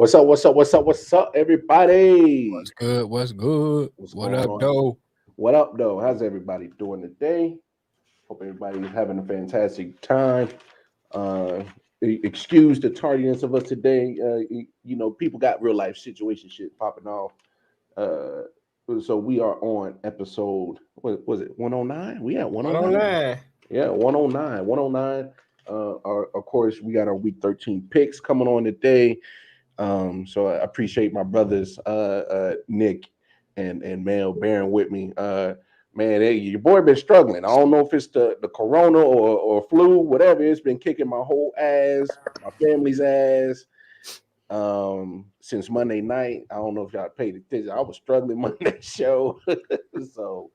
What's up? What's up? What's up? What's up, everybody? What's good? What's good? What's What going up, on? though? What up, though? How's everybody doing today? Hope everybody's having a fantastic time. Uh, excuse the tardiness of us today. People got real life situation shit popping off. Uh, so we are on episode. What was it? 109. We at 109. 109. Yeah, 109. 109. Of course, we got our week 13 picks coming on today. So I appreciate my brothers, Nick and Mel, bearing with me. Man, your boy been struggling. I don't know if it's the corona or flu, whatever. It's been kicking my whole ass, my family's ass. Since Monday night. I don't know if y'all paid attention. I was struggling Monday show. So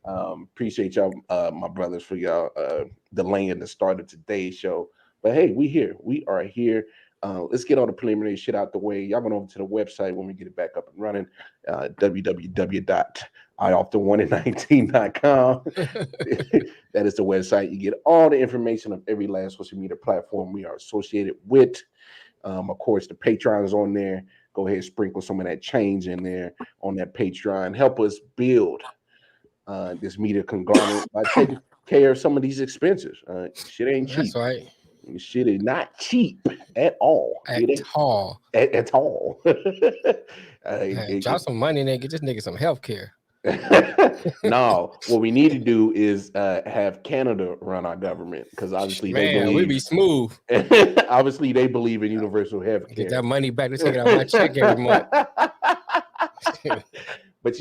appreciate y'all, my brothers, for y'all delaying the start of today's show. But hey, we here. We are here. Let's get all the preliminary shit out the way. Y'all going over to the website when we get it back up and running. www.I.O.W119.com. That is the website. You get all the information of every last social media platform we are associated with. Of course, the Patreon is on there. Go ahead and sprinkle some of that change in there on that Patreon. Help us build this media conglomerate by taking care of some of these expenses. Shit ain't cheap. That's right. Shit is not cheap at all. At all. At all. Drop some money and then get this nigga some health care. No, what we need to do is have Canada run our government, because obviously we be smooth. Obviously, they believe in universal health care. Get that money back. Let's take it out my check every month. But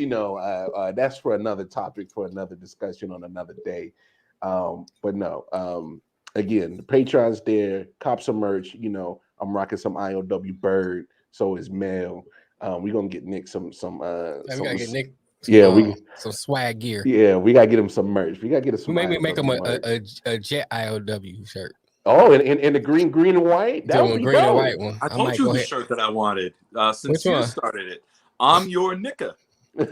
that's for another topic, for another discussion on another day. But no, again, the Patreon's there. Cop some merch. I'm rocking some I.O.W. bird. So is Mel. We're gonna get Nick some. We gotta get Nick. Some swag gear. Yeah, we gotta get him some merch. We gotta get him some. Maybe make him a jet I.O.W. shirt. Oh, and the green and white. That would be green dope. And white one. I told you the shirt that I wanted since you started it. I'm your Nicka. Nick,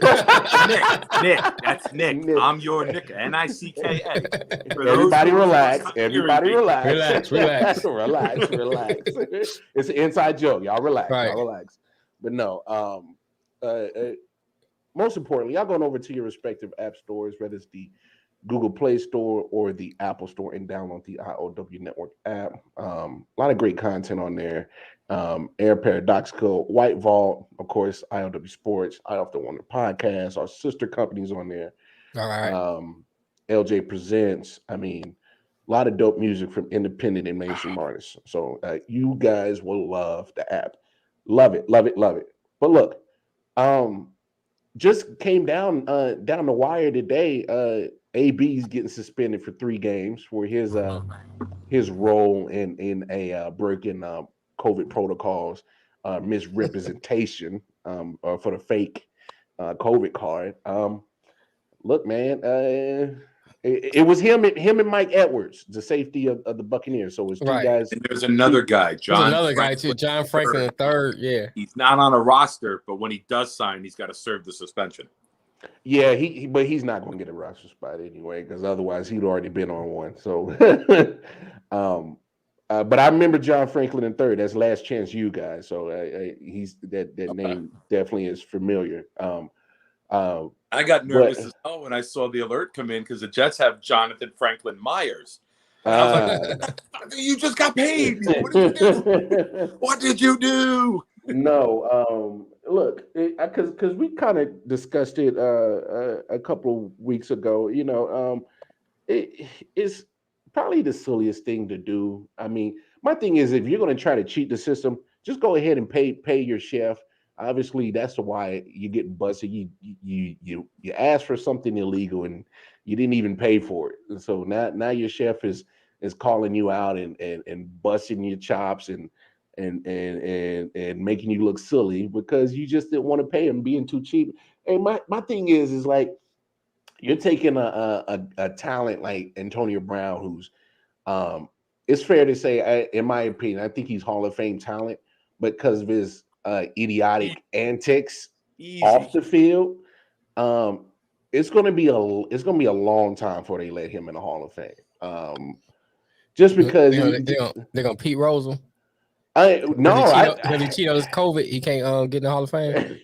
that's Nick. I'm your Nicka. Nicka. Everybody relax. Relax. Relax. It's an inside joke. Y'all relax. Right. Y'all relax. But no, most importantly, y'all going over to your respective app stores, whether it's the Google Play Store or the Apple Store, and download the I.O.W Network app. A lot of great content on there. Air Paradoxical, White Vault, of course, I.O.W Sports, I Often Wonder Podcast, our sister companies on there. All right. LJ Presents. I mean, a lot of dope music from independent and mainstream artists. So you guys will love the app. Love it. But look, just came down the wire today. AB's getting suspended for 3 games for his role in a breaking COVID protocols, misrepresentation for the fake COVID card. Look, man, it was him and Mike Edwards, the safety of the Buccaneers. So it's 2 guys. And there's another guy, guy too, John Franklin III. Yeah, he's not on a roster, but when he does sign, he's got to serve the suspension. Yeah, but he's not going to get a roster spot anyway, because otherwise he'd already been on one. So, but I remember John Franklin III. That's Last Chance U guys. So he's that name definitely is familiar. I got nervous as hell when I saw the alert come in, because the Jets have Jonathan Franklin Myers. And I was like, "You just got paid. What did you do?" No, look, because we kind of discussed it a couple of weeks ago. It's probably the silliest thing to do. I mean, my thing is, if you're going to try to cheat the system, just go ahead and pay your chef. Obviously, that's why you get busted. You asked for something illegal and you didn't even pay for it. And so now your chef is calling you out and busting your chops and making you look silly because you just didn't want to pay him, being too cheap. And my thing is like, you're taking a talent like Antonio Brown, who's it's fair to say, in my opinion, I think he's Hall of Fame talent, but because of his idiotic antics off the field, it's gonna be a long time before they let him in the Hall of Fame. Just because they're gonna Pete Rose him. Because he cheated on his COVID, he can't get in the Hall of Fame.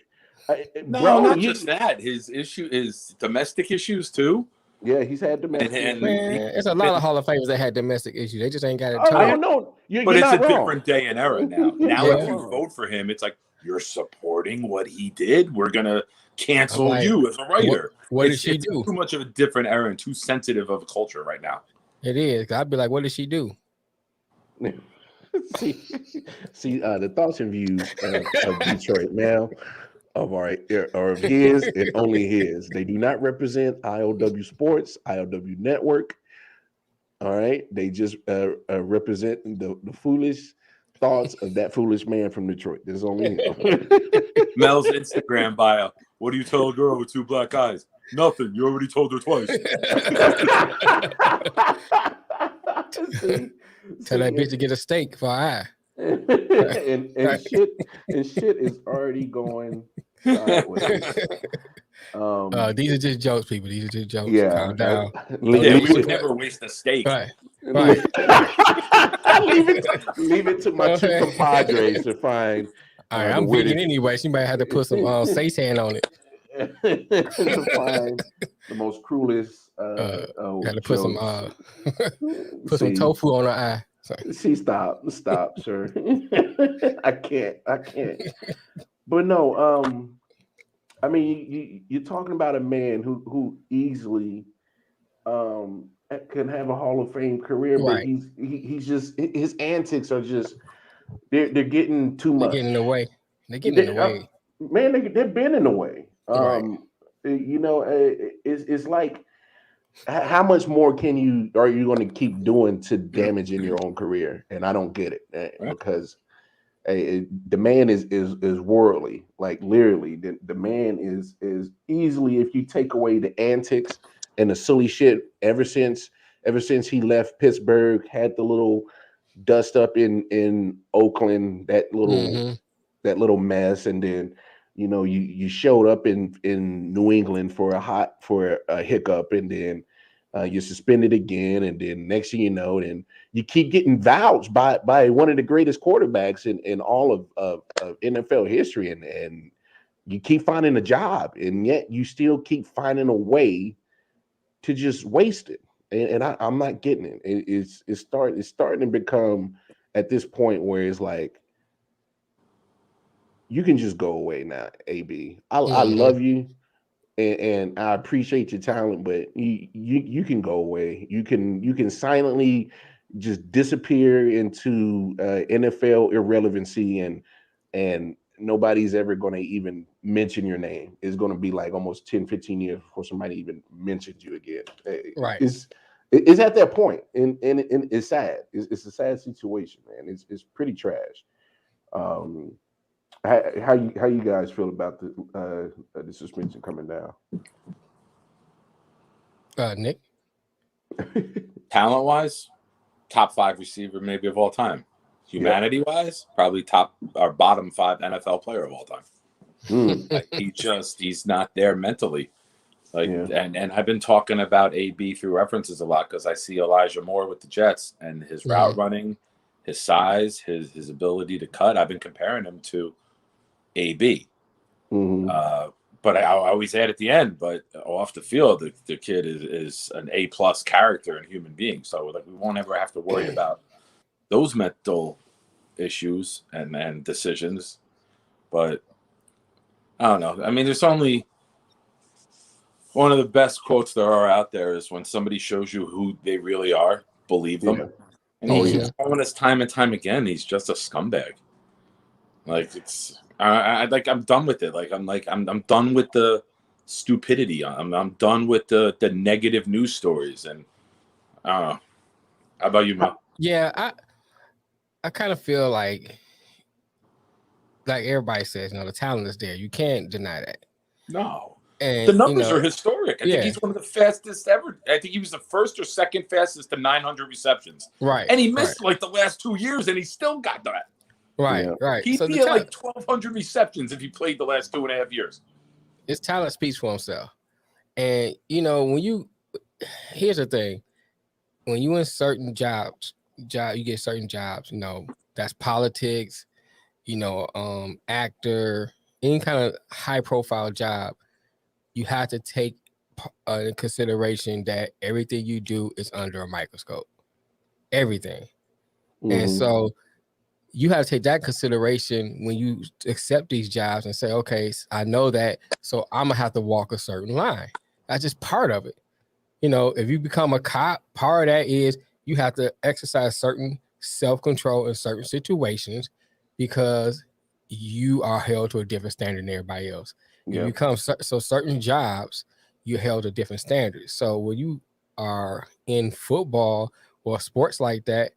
No, not just that. His issue is domestic issues too. Yeah, he's had domestic issues. Man, it's a lot of Hall of Famers that had domestic issues. They just ain't got it. I don't know. But it's a wrong. different day and era now. Now, if you vote for him, it's like you're supporting what he did. We're gonna cancel you as a writer. What did she do? Too much of a different era and too sensitive of a culture right now. It is. I'd be like, what did she do? see, the thoughts and views of Detroit now are of his and only his. They do not represent I.O.W. Sports, I.O.W. Network. All right, they just represent the foolish thoughts of that foolish man from Detroit. This is only him. Mel's Instagram bio. What do you tell a girl with two black eyes? Nothing. You already told her twice. Tell that bitch to get a steak for an eye. and shit is already going sideways. These are just jokes, people. These are just jokes. Yeah, calm down. We would never waste a steak. Right. leave it to my two compadres to find. All right, I'm vegan anyway. She might have to put some seitan on it. To find the most cruelest. Got to put some some tofu on her eye. Sorry. See, stop, sir. I can't. But no, I mean, you're talking about a man who easily can have a Hall of Fame career, but he's just, his antics are just they're getting too much. They're getting in the way. Man, they've been in the way. You know, it's like, how much more are you going to keep doing to damage in your own career? And I don't get it, because the man is worldly, like literally. The man is easily, if you take away the antics and the silly shit, ever since he left Pittsburgh, had the little dust up in Oakland, that little mess, and then you showed up in New England for a hiccup, and then you're suspended again, and then next thing you know, then you keep getting vouched by one of the greatest quarterbacks in all of NFL history, and you keep finding a job, and yet you still keep finding a way to just waste it. And I'm not getting it. It's starting to become, at this point, where it's like, you can just go away now, AB. I love you, and I appreciate your talent, but you can go away. You can silently just disappear into NFL irrelevancy, and nobody's ever going to even mention your name. It's going to be like almost 10, 15 years before somebody even mentions you again. Right. It's at that point, and it's sad. It's a sad situation, man. It's pretty trash. How you guys feel about the suspension coming down? Nick? Talent-wise, top 5 receiver maybe of all time. Humanity-wise, probably top or bottom 5 NFL player of all time. Like, he's not there mentally. And I've been talking about AB through references a lot, because I see Elijah Moore with the Jets and his route running, his size, his ability to cut. I've been comparing him to AB. But I always add at the end, but off the field, the kid is an A+ character and human being. So like, we won't ever have to worry about those mental issues and decisions. But I don't know. I mean, there's only one of the best quotes there are out there is, when somebody shows you who they really are, believe them. And he's showing us time and time again, he's just a scumbag. Like, I'm done with it. I'm done with the stupidity. I'm done with the negative news stories. And how about you, Mo? Yeah, I kind of feel like everybody says, the talent is there. You can't deny that. No. And the numbers are historic. I think he's one of the fastest ever. I think he was the first or second fastest to 900 receptions. Right. And he missed like the last 2 years, and he still got that. Right. He'd be at like 1,200 receptions if he played the last 2.5 years. His talent speaks for himself. And, here's the thing. When you in certain jobs, you get certain jobs, that's politics, actor, any kind of high profile job, you have to take in consideration that everything you do is under a microscope. Everything. And so you have to take that consideration when you accept these jobs and say, okay, I know that, so I'm gonna have to walk a certain line. That's just part of it. If you become a cop, part of that is you have to exercise certain self-control in certain situations because you are held to a different standard than everybody else. If you become so certain jobs, you're held to different standards. So when you are in football or sports like that,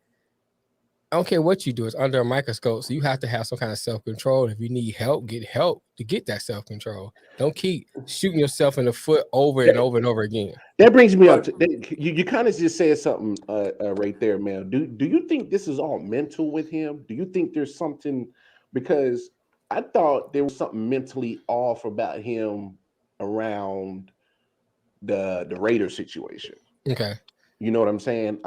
I don't care what you do, it's under a microscope. So you have to have some kind of self-control. If you need help, get help to get that self-control. Don't keep shooting yourself in the foot over and over and over again. That brings me up to you kind of just said something right there, man. Do you think this is all mental with him? Do you think there's something, because I thought there was something mentally off about him around the Raider situation. Okay. You know what I'm saying?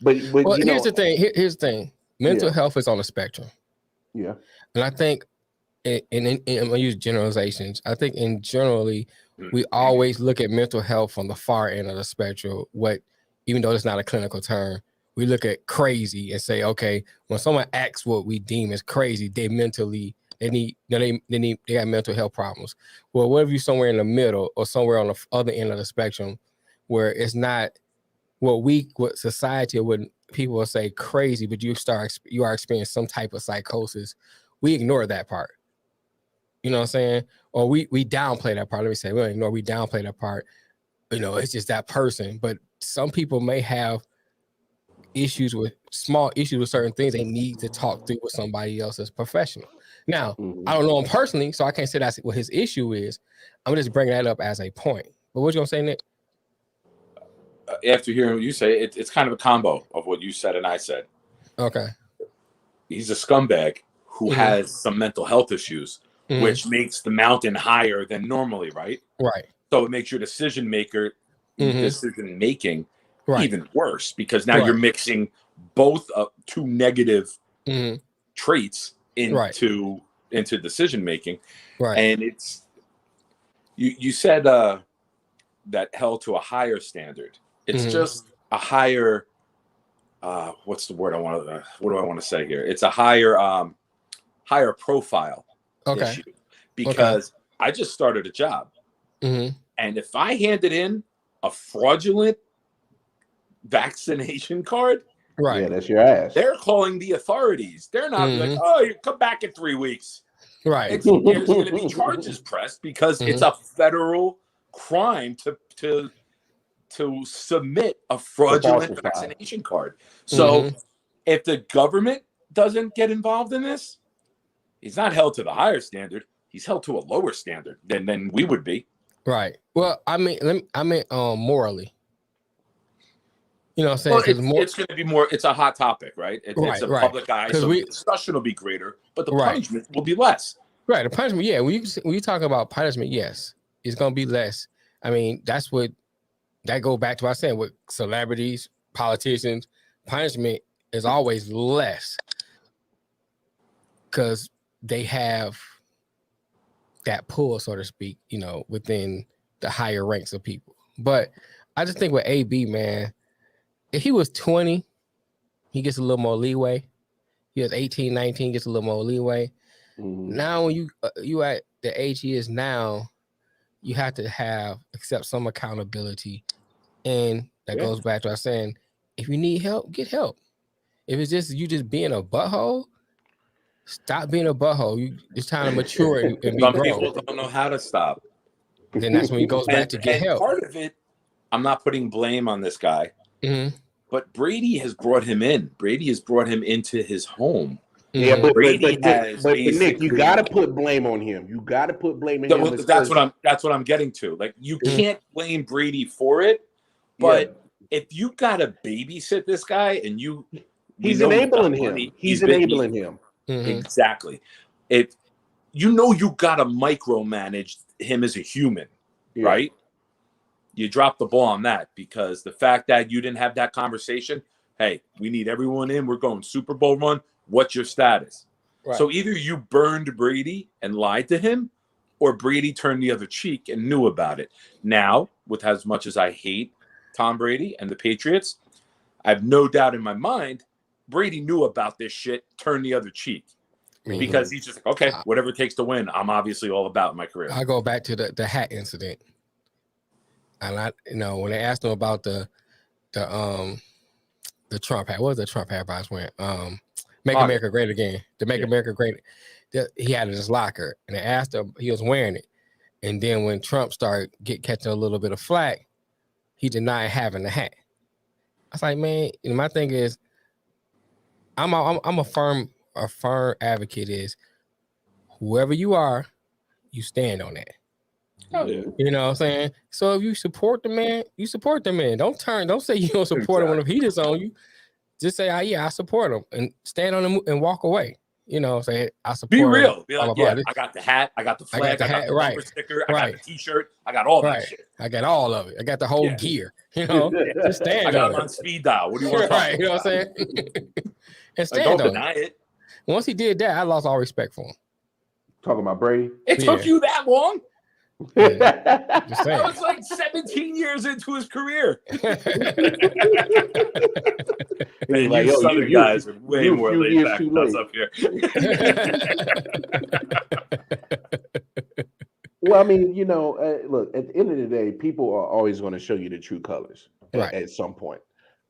But here's the thing. Here's the thing. Mental health is on a spectrum. Yeah. And I think, and I'm gonna use generalizations. I think generally we always look at mental health from the far end of the spectrum. Even though it's not a clinical term, we look at crazy and say, okay, when someone acts what we deem as crazy, they got mental health problems. Well, what if you somewhere in the middle or somewhere on the other end of the spectrum where it's not what society or what people will say crazy, but you are experiencing some type of psychosis, we ignore that part. You know what I'm saying? Or we downplay that part. Let me say, we downplay that part. It's just that person. But some people may have small issues with certain things they need to talk through with somebody else as professional. Now, I don't know him personally, so I can't say that's what his issue is. I'm just bringing that up as a point. But what you gonna say, Nick? After hearing what you say, it's kind of a combo of what you said and I said. Okay. He's a scumbag who has some mental health issues, which makes the mountain higher than normally, right? Right. So it makes your decision making even worse, because now you're mixing both two negative traits into decision making. Right. And it's you said that held to a higher standard. It's just a higher what's the word what do I want to say here? It's a higher profile issue, because I just started a job, and if I handed in a fraudulent vaccination card, yeah, that's your ass. They're calling the authorities. They're not like, oh, you come back in 3 weeks. Right. There's going to be charges pressed because it's a federal crime to submit a fraudulent vaccination card. So if the government doesn't get involved in this, he's not held to the higher standard. He's held to a lower standard than we would be. Right. Well, I mean morally. You know what I'm saying? Well, it's going to be more. It's a hot topic, right? It's a public eye, so the discussion will be greater, but the punishment will be less. Right. The punishment, yeah. When you talk about punishment, yes, it's going to be less. I mean, that goes back to what I said with celebrities, politicians. Punishment is always less because they have that pull, so to speak, within the higher ranks of people. But I just think with AB, man, if he was 20, he gets a little more leeway. He was 18, 19, gets a little more leeway. Now, when you at the age he is now, you have to accept some accountability. And that goes back to what I was saying, if you need help, get help. If it's just you just being a butthole, stop being a butthole. It's time to mature and be Some grown. people don't know how to stop. Then that's when he goes back to get help. Part of it, I'm not putting blame on this guy, but Brady has brought him in. Brady has brought him into his home. Yeah, but Nick, you got to put blame on him. You got to put blame on him. That's what I'm getting to. Like, you can't blame Brady for it, but if you got to babysit this guy and he's enabling him. He's enabling him. Exactly. If you got to micromanage him as a human, right? You dropped the ball on that, because the fact that you didn't have that conversation, hey, we need everyone in. We're going Super Bowl run. What's your status? Right. So either you burned Brady and lied to him, or Brady turned the other cheek and knew about it. Now, with as much as I hate Tom Brady and the Patriots, I have no doubt in my mind Brady knew about this shit, turned the other cheek. Because he's just like, okay, whatever it takes to win, I'm obviously all about in my career. I go back to the hat incident. And when they asked him about the Trump hat, what was the Trump hat I was wearing? Make America Great Again. To Make America Great. He had it in his locker, and they asked him, he was wearing it. And then when Trump started catching a little bit of flack, he denied having the hat. I was like, man, my thing is, I'm a firm advocate is whoever you are, you stand on that. Oh, yeah. You know what I'm saying? So if you support the man, you support the man. Don't say you don't support him when he disown you. Just say, I support him, and stand on him and walk away. You know what I'm saying? I support Be real. him. Be like, I got the hat, I got the flag, I got the bumper sticker, I got the t-shirt, I got all that shit. I got all of it. I got the whole gear. You know, just stand I got on him it. on speed dial. What do you want to talk about? You know what I'm saying? And stand don't on deny it. Once he did that, I lost all respect for him. Talking about Brady? It took you that long? Yeah. That was like 17 years into his career. And like, you Southern guys are way more laid back than us up here. Well, I mean, look, at the end of the day, people are always going to show you the true colors at some point.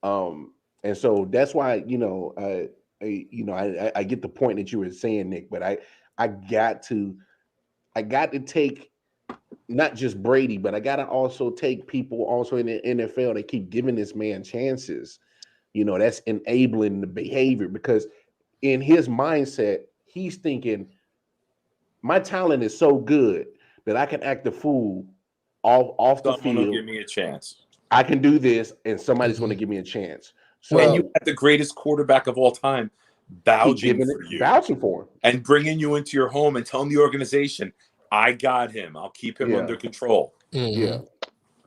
And so that's why, I get the point that you were saying, Nick, but I got to take not just Brady, but I got to also take people also in the NFL that keep giving this man chances. That's enabling the behavior, because in his mindset, he's thinking, my talent is so good that I can act a fool off the field. Someone will give me a chance. I can do this, and somebody's going to give me a chance. So, and you had the greatest quarterback of all time vouching for him, and bringing you into your home and telling the organization, I got him. I'll keep him under control. Yeah,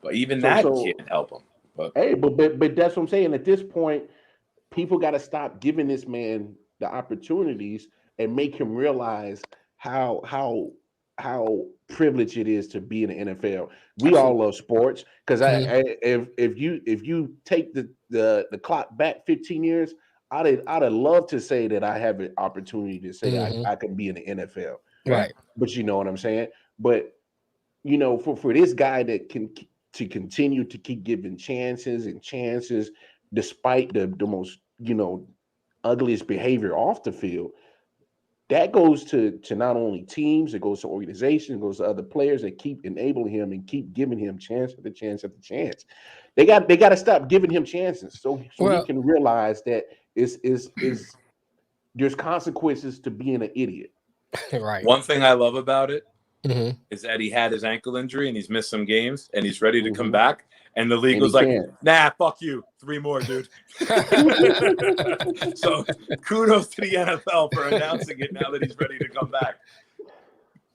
but even that can't help him. But that's what I'm saying. At this point, people got to stop giving this man the opportunities and make him realize how privileged it is to be in the NFL. We all love sports, because if you take the clock back 15 years, I'd have loved to say that I have an opportunity to say I could be in the NFL. Right. But you know what I'm saying? But for this guy that can to continue to keep giving chances despite the most ugliest behavior off the field, that goes to not only teams, it goes to organizations, it goes to other players that keep enabling him and keep giving him chance after chance after chance. They got to stop giving him chances so he can realize that there's consequences to being an idiot. Right. One thing I love about it is that he had his ankle injury and he's missed some games and he's ready to come back. And the league was like, nah, fuck you. 3 more, dude. So kudos to the NFL for announcing it now that he's ready to come back.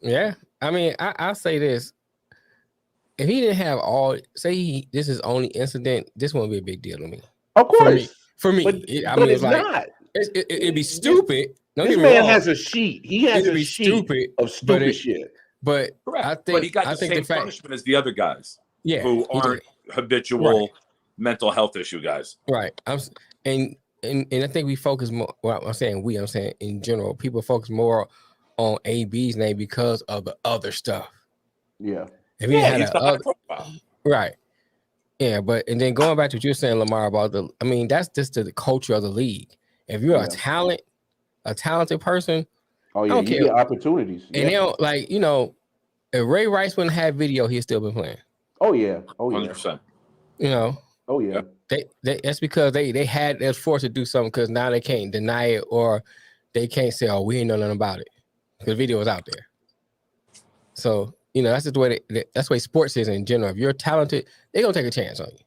Yeah. I mean, I'll say this. If he didn't have this is only incident, this won't be a big deal to me. Of course. For me. But it's like, not. It'd be stupid. This man has a sheet. He has a sheet of stupid shit. But but he got the same punishment as the other guys. Yeah, who aren't habitual mental health issue guys. Right. And I think we focus more. Well, I'm saying in general, people focus more on AB's name because of the other stuff. Yeah. If he had he's the high profile. Right. Yeah, and then going back to what you're saying, Lamar, about that's just the culture of the league. If you're a talented person, you get opportunities. And they don't if Ray Rice wouldn't have video, he'd still been playing. Oh yeah. 100%. Oh yeah. That's because they're forced to do something, because now they can't deny it, or they can't say, "Oh, we ain't know nothing about it," because video is out there. So that's just the way that's the way sports is in general. If you're talented, they're gonna take a chance on you.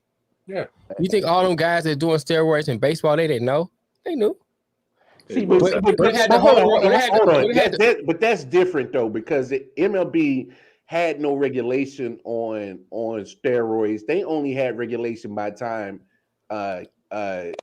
Yeah. You think all them guys that are doing steroids in baseball, they didn't know? They knew. See, but that's different though, because the MLB had no regulation on steroids. They only had regulation by time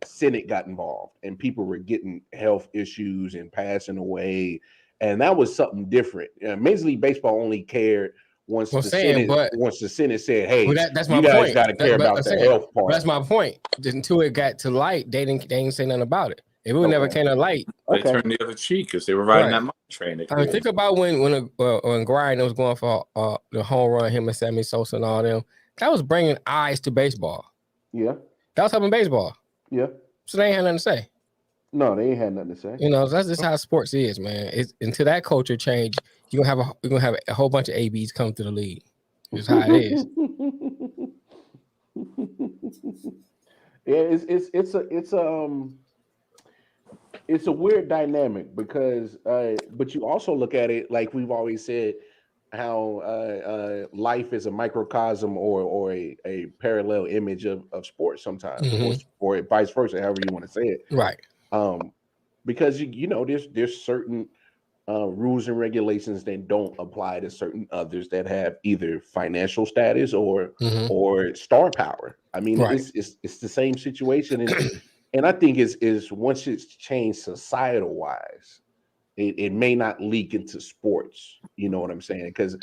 Senate got involved and people were getting health issues and passing away, and that was something different. Major League Baseball only cared once the Senate said, "Hey, that's you my guys point. got to care about the health part." That's my point. Until it got to light, they didn't say nothing about it. If it never came to light, they turned the other cheek because they were riding that money train. I mean, think about when Grind was going for the home run, him and Sammy Sosa and all them. That was bringing eyes to baseball. Yeah, that was helping baseball. Yeah, so they ain't had nothing to say. No, they ain't had nothing to say. You know, that's just how sports is, man. It's until that culture change, you're gonna have a whole bunch of ABs come to the league. It's how it is. Yeah, it's a weird dynamic because but you also look at it like we've always said, how life is a microcosm or a parallel image of sports sometimes, or vice versa, however you want to say it. Right. Because you know there's certain rules and regulations that don't apply to certain others that have either financial status or star power. I mean, it's the same situation, and I think is once it's changed societal wise, it may not leak into sports. You know what I'm saying? Because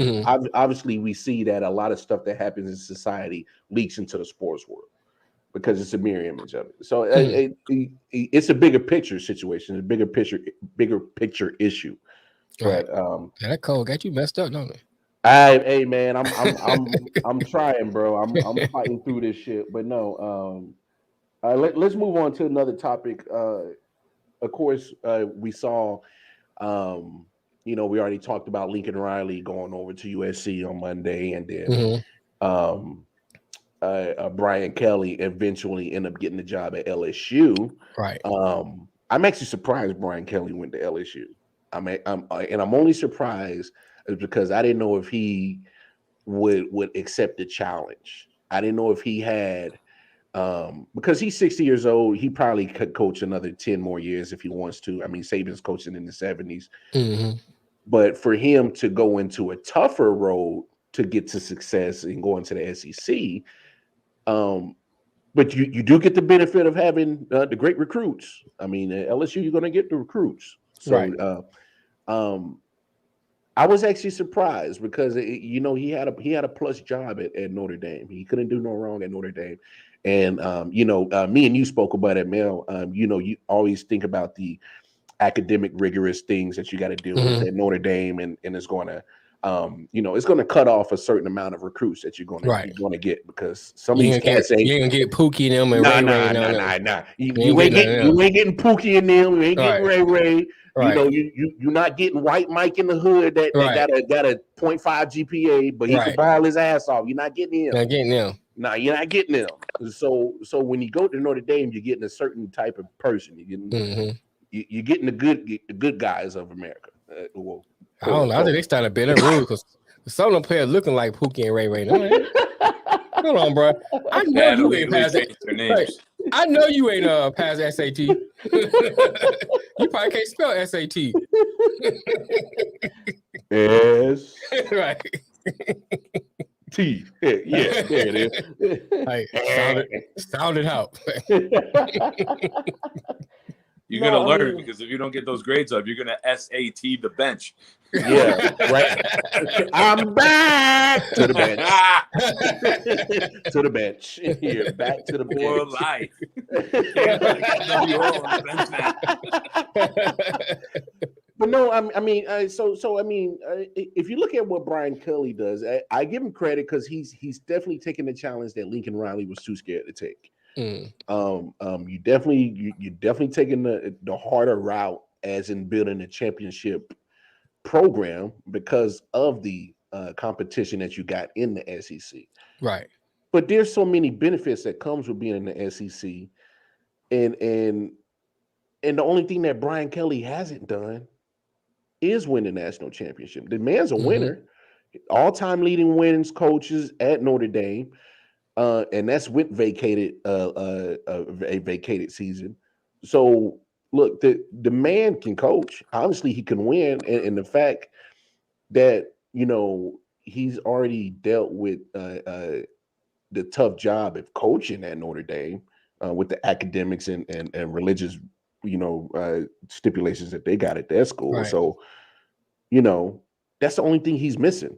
obviously we see that a lot of stuff that happens in society leaks into the sports world because it's a mirror image of it. So it's a bigger picture situation, a bigger picture issue. Right. But that cold got you messed up, don't it? Hey man, I'm trying, bro. I'm fighting through this shit. But no, let's move on to another topic. Of course, we saw, you know, we already talked about Lincoln Riley going over to USC on Monday, and then Brian Kelly eventually ended up getting the job at LSU. Right. I'm actually surprised Brian Kelly went to LSU. I'm only surprised because I didn't know if he would accept the challenge. I didn't know if he had. Because he's 60 years old, he probably could coach another 10 more years if he wants to. I mean, Saban's coaching in the 70s. But for him to go into a tougher road to get to success and go into the SEC, but you do get the benefit of having the great recruits. I mean, at LSU, you're going to get the recruits. So, I was actually surprised because you know he had a plus job at Notre Dame. He couldn't do no wrong at Notre Dame. And you know, me and you spoke about it, Mel. You know, you always think about the academic rigorous things that you got to deal with at Notre Dame, and it's going to, you know, it's going to cut off a certain amount of recruits that you're going to get because some of these cats ain't. You ain't gonna get Pookie in them and nah. You ain't getting Pookie in them. You ain't getting Ray Ray. You know, you're not getting White Mike in the hood that got a 0.5 GPA, but he can ball his ass off. You're not getting him. Not getting them. No, you're not getting them. So when you go to Notre Dame, you're getting a certain type of person. You're getting the good guys of America. I don't know. I think they started bending rules because some of them players looking like Pookie and Ray Ray. Hold on, bro. I know you ain't passed that. I know you ain't passed SAT. You probably can't spell SAT. S. Right. T. Yeah, there it is. Hey, sound it out. You're gonna learn because if you don't get those grades up, you're gonna SAT the bench. Yeah, right. I'm back to the bench. To the bench. Here, back to the bench. For life. But no, I mean, if you look at what Brian Kelly does, I give him credit because he's definitely taking the challenge that Lincoln Riley was too scared to take. You definitely taking the harder route, as in building a championship program because of the competition that you got in the SEC. Right. But there's so many benefits that comes with being in the SEC, and the only thing that Brian Kelly hasn't done is win the national championship. The man's a winner, all-time leading wins coaches at Notre Dame. And that's with a vacated season. So look, the man can coach. Obviously, he can win, and the fact that you know he's already dealt with the tough job of coaching at Notre Dame. with the academics and religious, stipulations that they got at their school. Right. So, that's the only thing he's missing.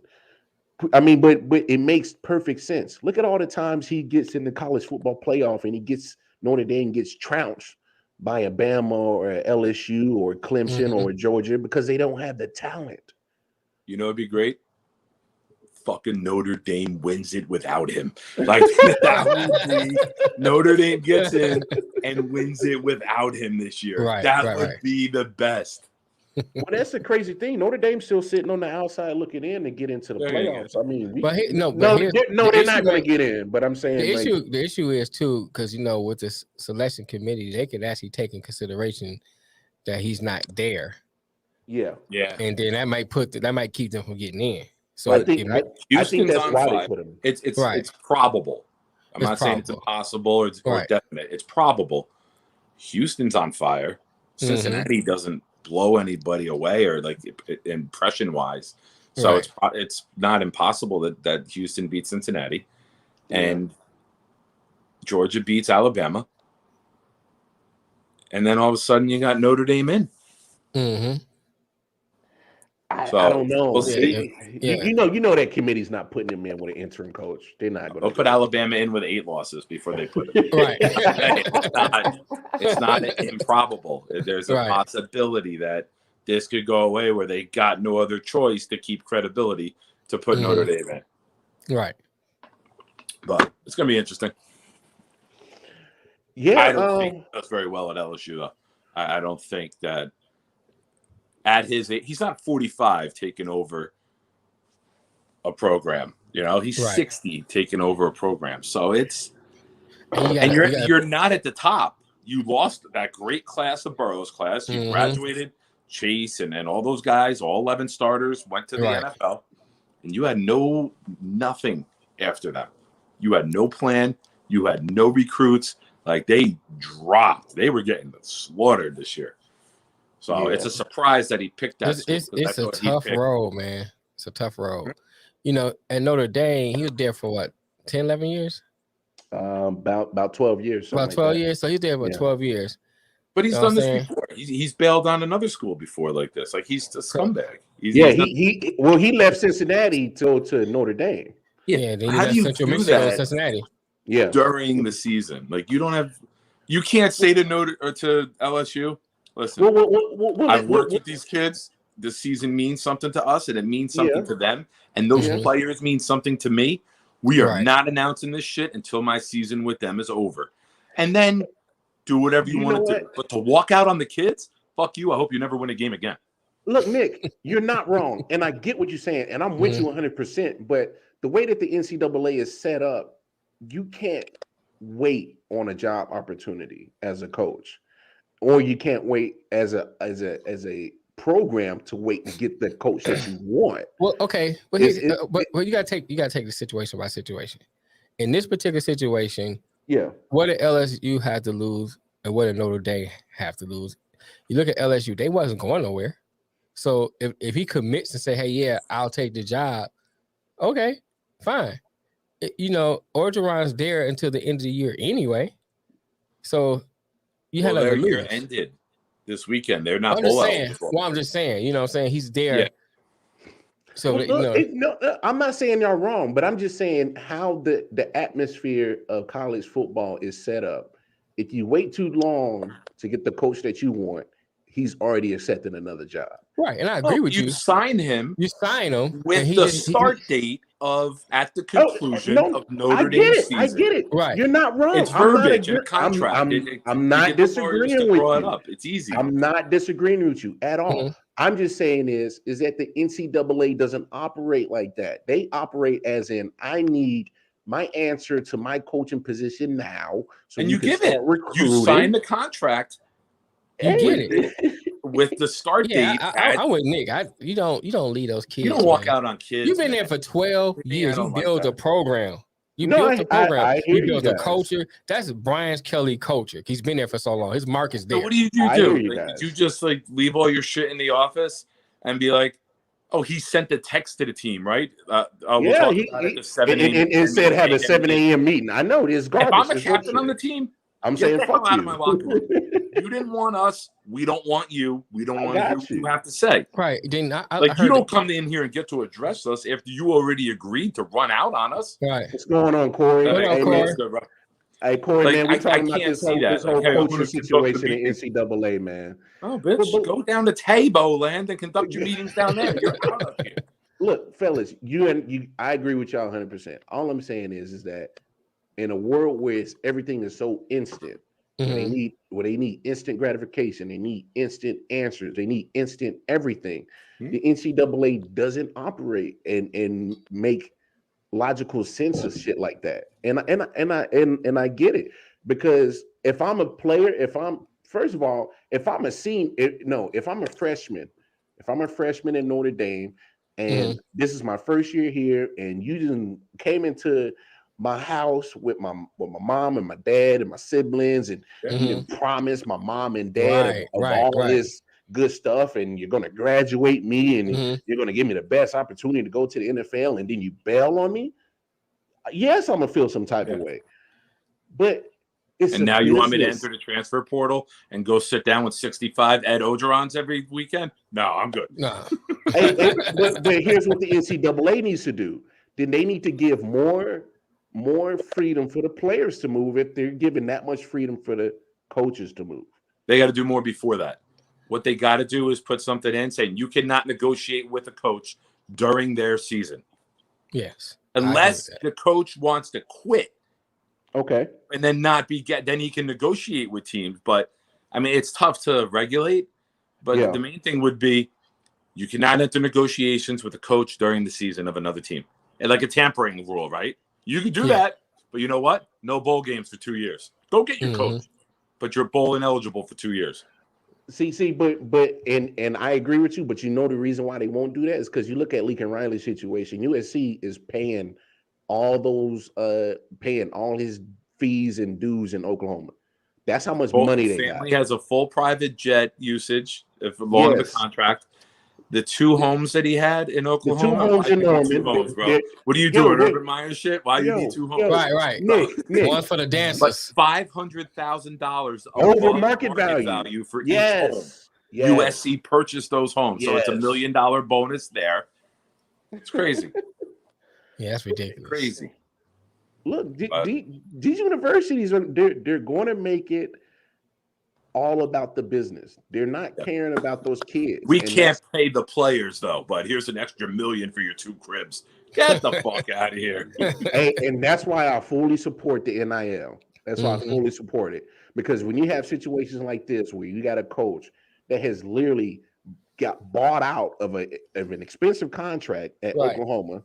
I mean, but it makes perfect sense. Look at all the times he gets in the college football playoff and Notre Dame gets trounced by a Bama or a LSU or Clemson or Georgia because they don't have the talent. It'd be great. Fucking Notre Dame wins it without him. Like that would be Notre Dame gets in and wins it without him this year. Right, that would be the best. Well, that's the crazy thing. Notre Dame's still sitting on the outside looking in to get into the playoffs. I mean, they're not going to get in. But I'm saying the issue is too because with this selection committee, they can actually take in consideration that he's not there. Yeah. And then that might keep them from getting in. So I think that's why they put him. It's probable. I'm not saying it's impossible or definite. It's probable. Houston's on fire. Cincinnati doesn't blow anybody away or like impression wise. So it's not impossible that Houston beats Cincinnati and Georgia beats Alabama. And then all of a sudden you got Notre Dame in. I don't know. We'll see. You know that committee's not putting him in with an interim coach. They're not going to. They'll put Alabama in with 8 losses before they put him. Right. It's not improbable. There's a possibility that this could go away where they got no other choice to keep credibility to put Notre Dame in. Right. But it's going to be interesting. Yeah. I don't think that's very well at LSU, though. I don't think that. At his age, he's not 45 taking over a program. He's 60 taking over a program. So it's you're not at the top. You lost that great class of Burrow's class. You graduated Chase and all those guys, all 11 starters went to the NFL, and you had nothing after them. You had no plan. You had no recruits. Like they dropped. They were getting slaughtered this year. So it's a surprise that he picked that. It's a tough road, man. It's a tough road. At Notre Dame, he was there for what, 10, 11 years? About 12 years. About 12 years. So he's there for 12 years. But he's done this before. He's bailed on another school before like this. Like he's a scumbag. He left Cincinnati to Notre Dame. Yeah. Then he left Central Michigan to Cincinnati. Yeah. During the season, like you can't say to LSU. Listen, I've worked with these kids. This season means something to us, and it means something to them. And those players mean something to me. We are not announcing this shit until my season with them is over. And then do whatever you want to do. But to walk out on the kids, fuck you. I hope you never win a game again. Look, Nick, you're not wrong. And I get what you're saying. And I'm with you 100%. But the way that the NCAA is set up, you can't wait on a job opportunity as a coach. Or you can't wait as a program to wait to get the coach that you want. Well, okay, but you gotta take the situation by situation. In this particular situation, what did LSU have to lose, and what did Notre Dame have to lose? You look at LSU; they wasn't going nowhere. So if he commits and say, "Hey, I'll take the job," okay, fine. Orgeron's there until the end of the year anyway, so. Their year ended this weekend. They're not. I'm just saying. You know what I'm saying? He's there. Yeah. So I'm not saying y'all wrong, but I'm just saying how the atmosphere of college football is set up. If you wait too long to get the coach that you want, he's already accepted another job. Right, and I agree with you. You sign him. You sign him with the start date of at the conclusion of Notre Dame season. I get it. Right, you're not wrong. It's verbiage in a contract. I'm not disagreeing with you. It's easy. I'm not disagreeing with you at all. I'm just saying is that the NCAA doesn't operate like that. They operate as in I need my answer to my coaching position now. So and you give it. You sign the contract. You get it with the start date. I'm with Nick. You don't leave those kids. You don't walk out on kids. You've been there for 12 years. You build a program. You built a program. You built a culture. That's Brian Kelly culture. He's been there for so long. His mark is there. So what do you do? Did you just leave all your shit in the office and be like, oh, he sent the text to the team, right? He said have a 7 a.m. meeting. I know this garbage. If I'm a captain on the team, I'm Get saying the fuck hell out you. of my locker room. You didn't want us. We don't want you. We don't want to hear what you have to say. Right. Then I Like, you heard don't come in here and get to address us after you already agreed to run out on us. Right. What's going on, Corey? What up, Hey, Corey? man. Hey, Corey, Like, man, we're I talking about can't this see whole, that. this whole Like, hey, I'm coaching gonna conduct the situation in meeting. NCAA, man. Oh, bitch, go down to Tabo land and conduct your meetings down there. You're out of here. Look, fellas, I agree with y'all 100%. All I'm saying is that in a world where everything is so instant, where they need instant gratification, they need instant answers, they need instant everything. The NCAA doesn't operate and make logical sense of shit like that. And I get it, because if I'm a player, if I'm a freshman in Notre Dame, and this is my first year here, and you just came into my house with my mom and my dad and my siblings, and you didn't promise my mom and dad of all this good stuff, and you're gonna graduate me, and you're gonna give me the best opportunity to go to the NFL, and then you bail on me. Yes, I'm gonna feel some type of way, but it's now you want me to enter the transfer portal and go sit down with 65 Ed Ogerons every weekend? No, I'm good. No. But here's what the NCAA needs to do. Then they need to give more freedom for the players to move if they're giving that much freedom for the coaches to move. They got to do more before that. What they got to do is put something in saying you cannot negotiate with a coach during their season. Yes. Unless the coach wants to quit. Okay. And then then he can negotiate with teams. But I mean, it's tough to regulate. But the main thing would be you cannot enter negotiations with a coach during the season of another team. And like a tampering rule, right? You can do that, but you know what? No bowl games for 2 years. Go get your coach, but you're bowl ineligible for 2 years. But I agree with you, but you know the reason why they won't do that is because you look at Lincoln Riley's situation. USC is paying all his fees and dues in Oklahoma. That's how much money they got. Family has a full private jet usage along the contract. The 2 homes that he had in Oklahoma. The 2 homes in Norman. 2 homes, bro. What are you doing, Urban Meyer shit? Why do you need 2 homes? Right. Nick. One for the dancers. But $500,000 over market value for each home. USC purchased those homes, so it's $1 million bonus there. It's crazy. Yeah, that's ridiculous. Crazy. Look, these universities they're going to make it all about the business. They're not caring about those kids. We can't pay the players though, but here's an extra $1 million for your 2 cribs. Get the fuck out of here. And that's why I fully support the NIL. That's why I fully support it. Because when you have situations like this where you got a coach that has literally got bought out of an expensive contract at Oklahoma,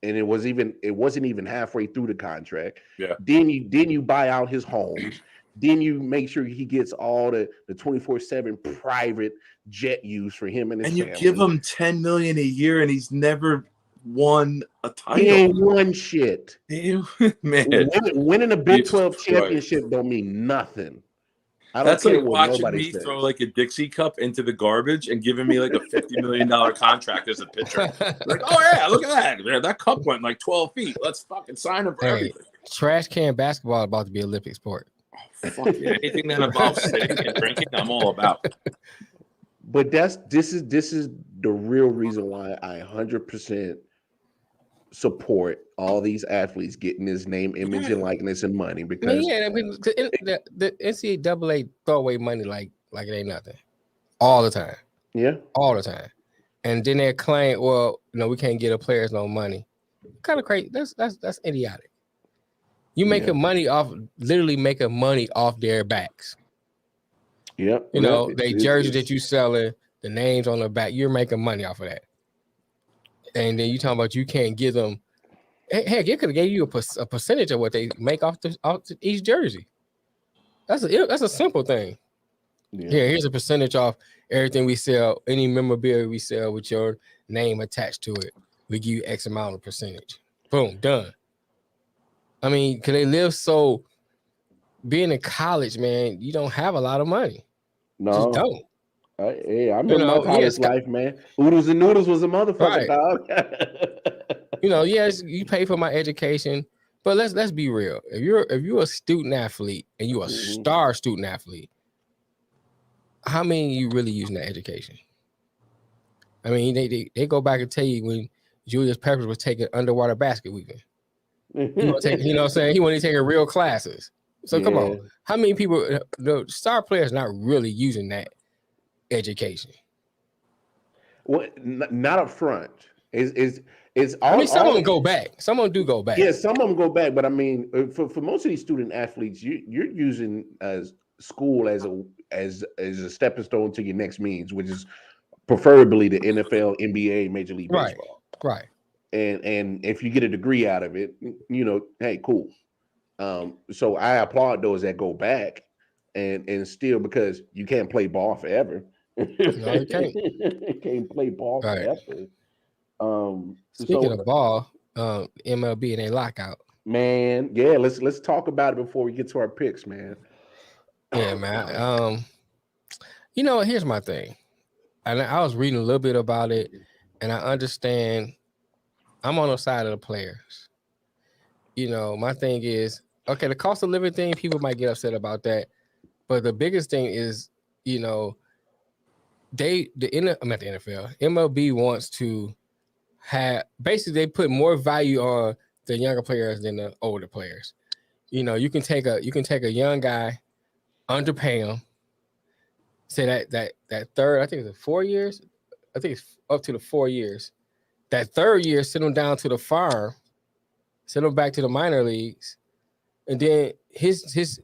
and it wasn't even halfway through the contract. Yeah. Then you buy out his homes. Then you make sure he gets all the 24/7 private jet use for him and his family. And you give him $10 million a year, and he's never won a title. He ain't won shit. Man, winning a Big 12 championship don't mean nothing. That's like watching me throw like a Dixie cup into the garbage and giving me like a $50 million contract as a pitcher. Like, oh yeah, look at that. Man, that cup went like 12 feet. Let's fucking sign him for everything. Trash can basketball about to be an Olympic sport. Fuck yeah. Anything that involves sitting and drinking, I'm all about. But this is the real reason why I 100% support all these athletes getting his name, image, and likeness and money. Because the NCAA throw away money like it ain't nothing, all the time. Yeah, all the time. And then they claim, well, we can't get the players no money. Kind of crazy. That's idiotic. You making money literally making money off their backs. Yep. They jersey that you selling, the names on the back, you're making money off of that. And then you talking about you can't give them. Heck, it could have gave you a percentage of what they make off each jersey. That's a simple thing. Yeah. Here's a percentage off everything we sell, any memorabilia we sell with your name attached to it. We give you X amount of percentage. Boom, done. I mean, because they live so. Being in college, man, you don't have a lot of money. No, just don't. Hey, I remember my college life, man. Oodles and noodles was a motherfucker, dog. Yes, you pay for my education, But let's be real. If you're a student athlete and you're a star student athlete, how many you really using that education? I mean, they go back and tell you when Julius Peppers was taking underwater basket weaving. He was taking, you know what I'm saying? He wasn't taking real classes. So come on. How many people, the star players not really using that education? Well, not up front. It's all. I mean, some of them go back. Some of them do go back. Yeah, some of them go back, but I mean, for most of these student athletes, you're using school as a stepping stone to your next means, which is preferably the NFL, NBA, Major League Baseball. Right. And if you get a degree out of it, hey, cool. So I applaud those that go back and still, because you can't play ball forever. No, you can't. You can't play ball forever. Speaking of ball, MLB and a lockout. Man, yeah, let's talk about it before we get to our picks, man. Yeah, man. Here's my thing. And I was reading a little bit about it, and I understand. I'm on the side of the players. My thing is, okay, the cost of living thing, people might get upset about that, but the biggest thing is, the NFL, MLB wants to have, basically they put more value on the younger players than the older players. You can take a young guy, underpay him, say that third, I think it's 4 years. I think it's up to the 4 years. That third year, send him down to the farm, send him back to the minor leagues, and then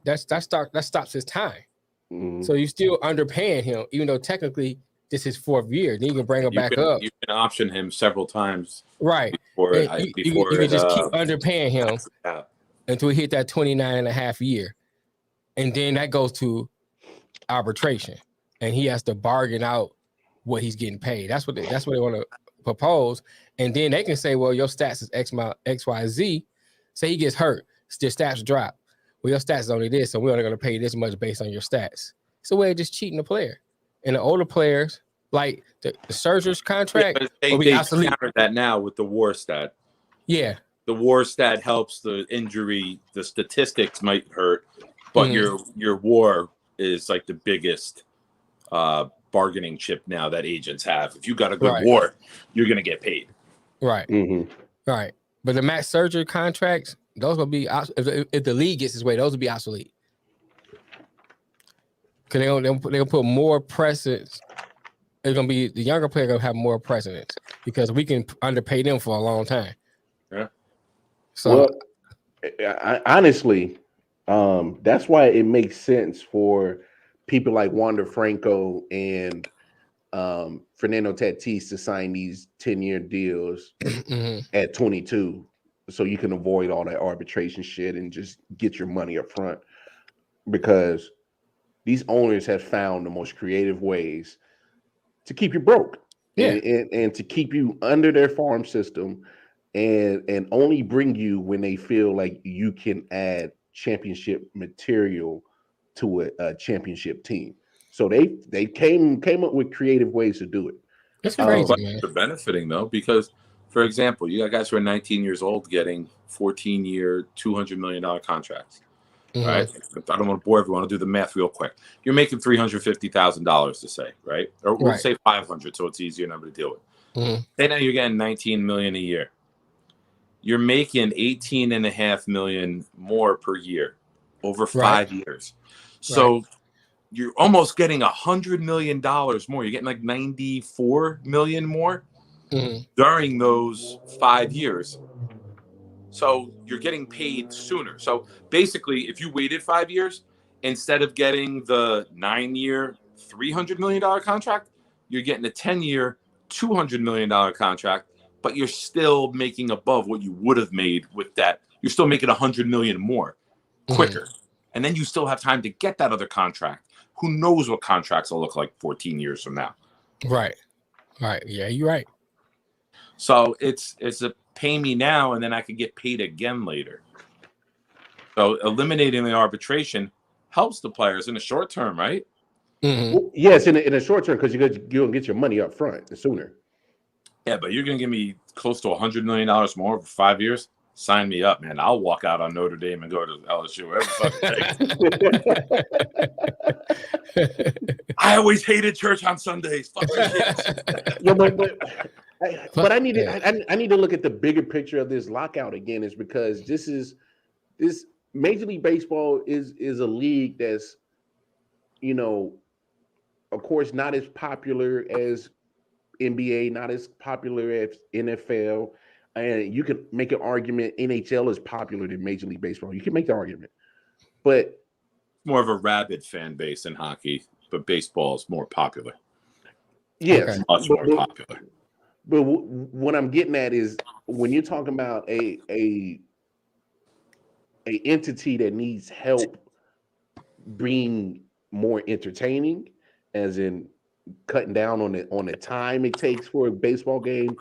that stops his time. Mm-hmm. So you still underpaying him, even though technically this is 4th year. Then you can bring him back up. You can option him several times, right? You can just keep underpaying him until he hit that 29.5 year, and then that goes to arbitration, and he has to bargain out what he's getting paid. That's what they want to propose, and then they can say, well, your stats is XYZ. Say he gets hurt, your stats drop. Well, your stats is only this, so we're only going to pay this much based on your stats. It's a way of just cheating the player. And the older players, like the Scherzer's contract, they counter that now with the WAR stat. Yeah, the WAR stat helps the injury. The statistics might hurt, but your WAR is like the biggest bargaining chip now that agents have. If you got a good WAR, you're going to get paid. Right. Mm-hmm. Right. But the Max Scherzer contracts, those will be, if the league gets its way, those will be obsolete. Because they'll put more precedence. It's going to be, the younger player going to have more precedence because we can underpay them for a long time. Yeah. So, honestly, that's why it makes sense for people like Wander Franco and Fernando Tatis to sign these 10-year deals at 22, so you can avoid all that arbitration shit and just get your money up front, because these owners have found the most creative ways to keep you broke, and to keep you under their farm system, and only bring you when they feel like you can add championship material to a championship team. So they came up with creative ways to do it. It's crazy, man. They're benefiting though, because, for example, you got guys who are 19 years old getting 14-year, $200 million contracts. Right? I don't want to bore everyone. I'll do the math real quick. You're making $350,000 to say, right? Or we'll say 500, so it's easier number to deal with. Say now you're getting 19 million a year. You're making 18.5 million more per year over 5 years. So you're almost getting $100 million more. You're getting like 94 million more during those 5 years. So you're getting paid sooner. So basically, if you waited 5 years, instead of getting the 9-year, $300 million contract, you're getting a 10-year, $200 million contract, but you're still making above what you would have made with that. You're still making $100 million more quicker. And then you still have time to get that other contract. Who knows what contracts will look like 14 years from now? Right. Yeah, you're right. So it's a pay me now, and then I could get paid again later. So eliminating the arbitration helps the players in the short term, right? Well, yes, in the short term, because you're going to get your money up front sooner. Yeah, but you're going to give me close to $100 million more over 5 years? sign me up, man. I'll walk out on Notre Dame and go to LSU, whatever fucking takes. I always hated church on Sundays. Fuck your kids. Yeah, but I need to look at the bigger picture of this lockout again, is because this Major League Baseball is a league that's, you know, of course, not as popular as NBA, not as popular as NFL. And you can make an argument NHL is popular than Major League Baseball. You can make the argument, but more of a rabid fan base in hockey, but baseball is more popular. Yes, much more popular. But what I'm getting at is when you're talking about a entity that needs help being more entertaining, as in cutting down on the time it takes for a baseball game,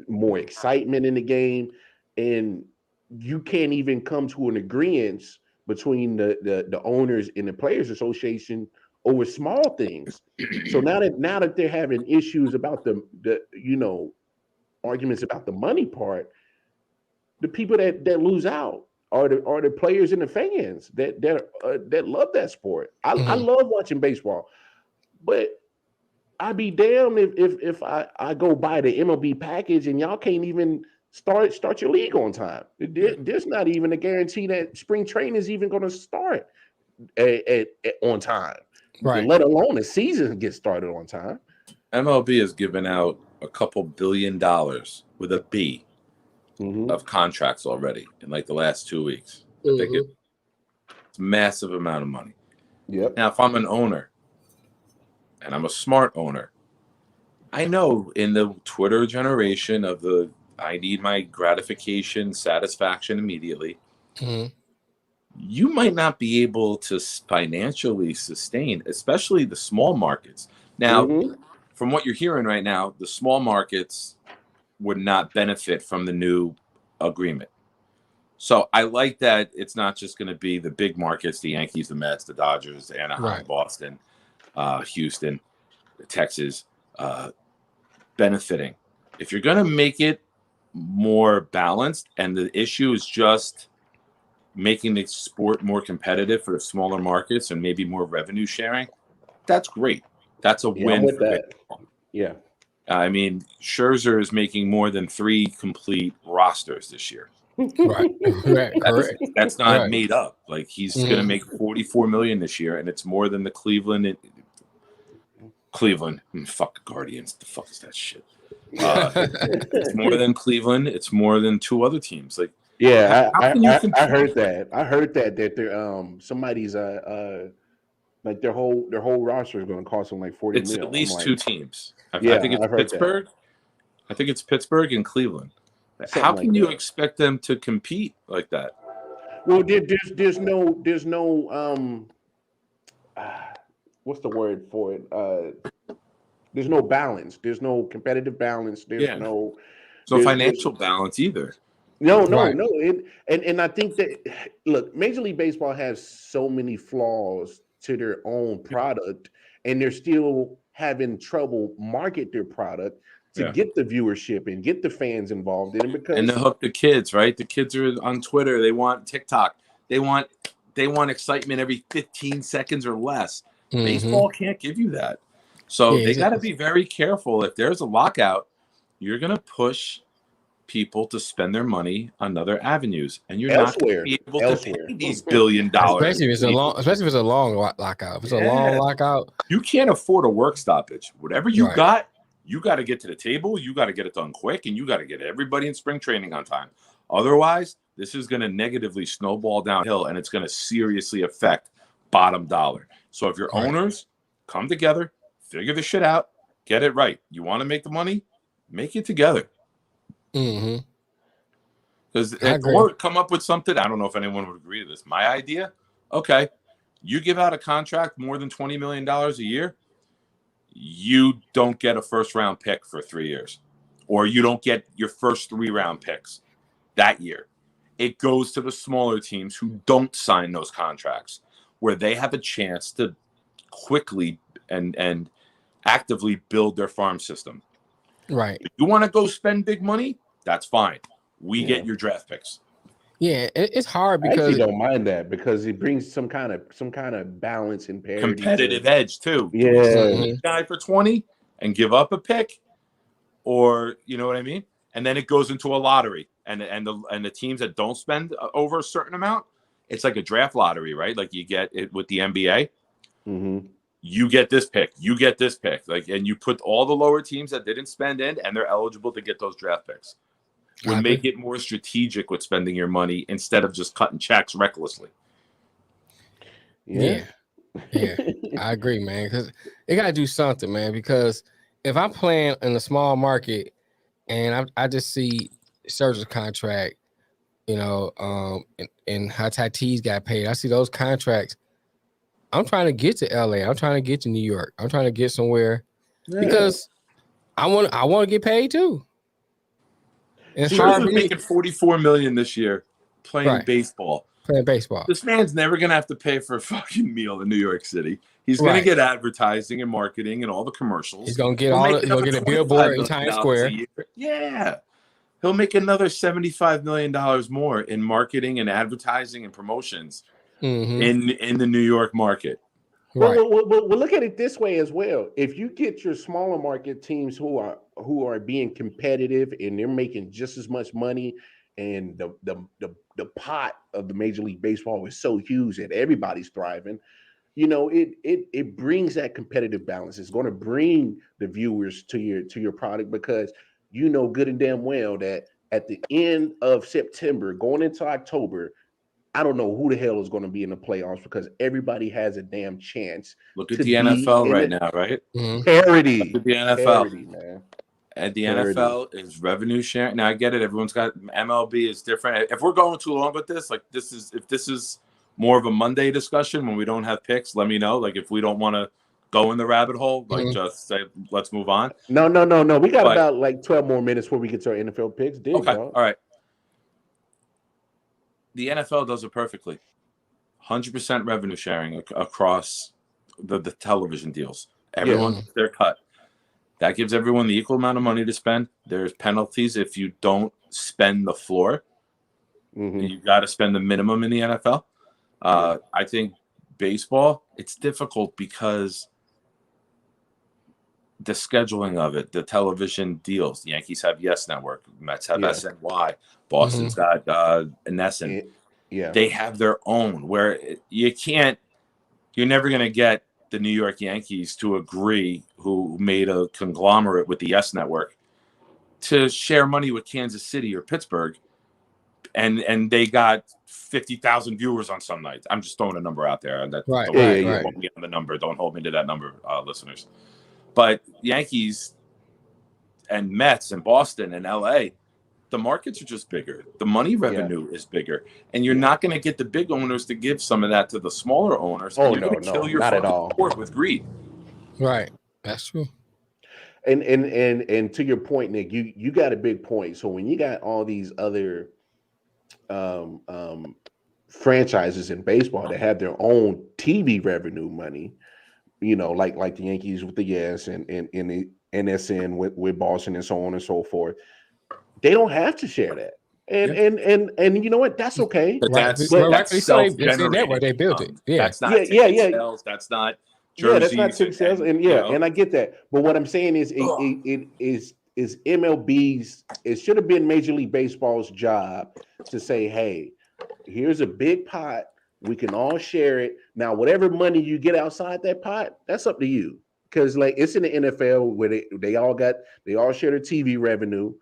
more excitement in the game, and you can't even come to an agreement between the owners and the Players Association over small things. So now that they're having issues about the arguments about the money part, the people that lose out are the players and the fans that love that sport. I love watching baseball, but I'd be damned if I go buy the MLB package and y'all can't even start your league on time. There's not even a guarantee that spring training is even going to start on time, right? Let alone the season get started on time. MLB has given out a couple $1 billion with a B of contracts already in like the last 2 weeks. I think it's a massive amount of money. Yep. Now, if I'm an owner, and I'm a smart owner, I know in the Twitter generation of the I need my gratification, satisfaction immediately, you might not be able to financially sustain, especially the small markets. Now, from what you're hearing right now, the small markets would not benefit from the new agreement. So I like that it's not just going to be the big markets, the Yankees, the Mets, the Dodgers, Anaheim, Boston, Houston, Texas, benefiting. If you're going to make it more balanced and the issue is just making the sport more competitive for the smaller markets and maybe more revenue sharing, that's great. That's a win with for that. baseball. Yeah. I mean, Scherzer is making more than 3 complete rosters this year. Right. That's not made up. Like he's going to make $44 million this year, and it's more than the Cleveland. Fuck the Guardians. The fuck is that shit? It's more than Cleveland. It's more than 2 other teams. Like, yeah, I heard that. I heard that they're somebody's like their whole roster is going to cost them like 40 it's million. At least 2 teams. I think it's Pittsburgh. I think it's Pittsburgh and Cleveland. How can you expect them to compete like that? Well, there's no what's the word for it? There's no balance. There's no competitive balance. There's financial balance either. No. And I think that, look, Major League Baseball has so many flaws to their own product, and they're still having trouble market their product to get the viewership and get the fans involved in it, because and to hook the kids, right? The kids are on Twitter. They want TikTok. They want excitement every 15 seconds or less. Baseball can't give you that. So they got to be very careful. If there's a lockout, you're going to push people to spend their money on other avenues, and you're not going to be able to pay these $1 billion. Especially if it's a long lockout. If it's a long lockout, you can't afford a work stoppage. Whatever you got, you got to get to the table. You got to get it done quick, and you got to get everybody in spring training on time. Otherwise, this is going to negatively snowball downhill, and it's going to seriously affect bottom dollar. So if your owners come together, figure this shit out, get it right. You want to make the money, make it together. Because or come up with something. I don't know if anyone would agree to this. My idea, okay, you give out a contract more than $20 million a year, you don't get a first-round pick for 3 years, or you don't get your first 3-round picks that year. It goes to the smaller teams who don't sign those contracts, where they have a chance to quickly and actively build their farm system. Right. If you want to go spend big money, that's fine. We get your draft picks. Yeah, it's hard I actually because don't mind that because it brings some kind of balance and parity. Competitive edge too. Do we Yeah. sign a guy for 20 and give up a pick, or you know what I mean? And then it goes into a lottery, and the teams that don't spend over a certain amount, it's like a draft lottery, right? Like you get it with the NBA. Mm-hmm. You get this pick, you get this pick, like, and you put all the lower teams that didn't spend in, and they're eligible to get those draft picks. Would make it more strategic with spending your money instead of just cutting checks recklessly. Yeah. I agree, man. Because they got to do something, man. Because if I'm playing in a small market and I just see Serge's contract, you know, and how Tatis got paid, I see those contracts. I'm trying to get to LA. I'm trying to get to New York. I'm trying to get somewhere because I want to get paid too. And Scherzer making $44 million this year playing baseball. Playing baseball. This man's never gonna have to pay for a fucking meal in New York City. He's gonna get advertising and marketing and all the commercials. He's gonna get he'll get a billboard in Times Square. Yeah. He'll make another $75 million more in marketing and advertising and promotions in the New York market. Well, look at it this way as well. If you get your smaller market teams who are being competitive and they're making just as much money, and the pot of the Major League Baseball is so huge that everybody's thriving, you know, it brings that competitive balance. It's going to bring the viewers to your product, because you know good and damn well that at the end of September, going into October, I don't know who the hell is going to be in the playoffs, because everybody has a damn chance. Look at the NFL right now, right? Parity. Look at the NFL. Parity, man. And the NFL is revenue sharing. Now I get it. Everyone's got MLB is different. If we're going too long with this, like if this is more of a Monday discussion when we don't have picks, let me know. Like if we don't want to go in the rabbit hole, like just say let's move on. No. We got about like 12 more minutes before we get to our NFL picks. Okay. All right. The NFL does it perfectly. 100% revenue sharing across the television deals. Everyone gets their cut. That gives everyone the equal amount of money to spend. There's penalties if you don't spend the floor. You got to spend the minimum in the NFL. I think baseball, it's difficult because the scheduling of it, the television deals. The Yankees have Yes Network. Mets have SNY. Boston's got NESN. They have their own, where you're never going to get the New York Yankees to agree, who made a conglomerate with the Yes Network, to share money with Kansas City or Pittsburgh, and they got 50,000 viewers on some nights. I'm just throwing a number out there. Don't hold me on the number. Don't hold me to that number, listeners. But Yankees and Mets and Boston and LA, the markets are just bigger. The money revenue is bigger. And you're not going to get the big owners to give some of that to the smaller owners. Oh, you're going to kill your not at all. sport with greed. Right. That's true. And to your point, Nick, you got a big point. So when you got all these other franchises in baseball that have their own TV revenue money, you know, like the Yankees with the Yes and the NSN with Boston and so on and so forth, they don't have to share that. And you know what? That's okay. But that's self-generated. They built it. Yeah. That's not sales. That's not jerseys. That's not ticket sales. And I get that. But what I'm saying is it is MLB's, it should have been Major League Baseball's job to say, hey, here's a big pot. We can all share it. Now, whatever money you get outside that pot, that's up to you. Because like it's in the NFL where they all share the TV revenue.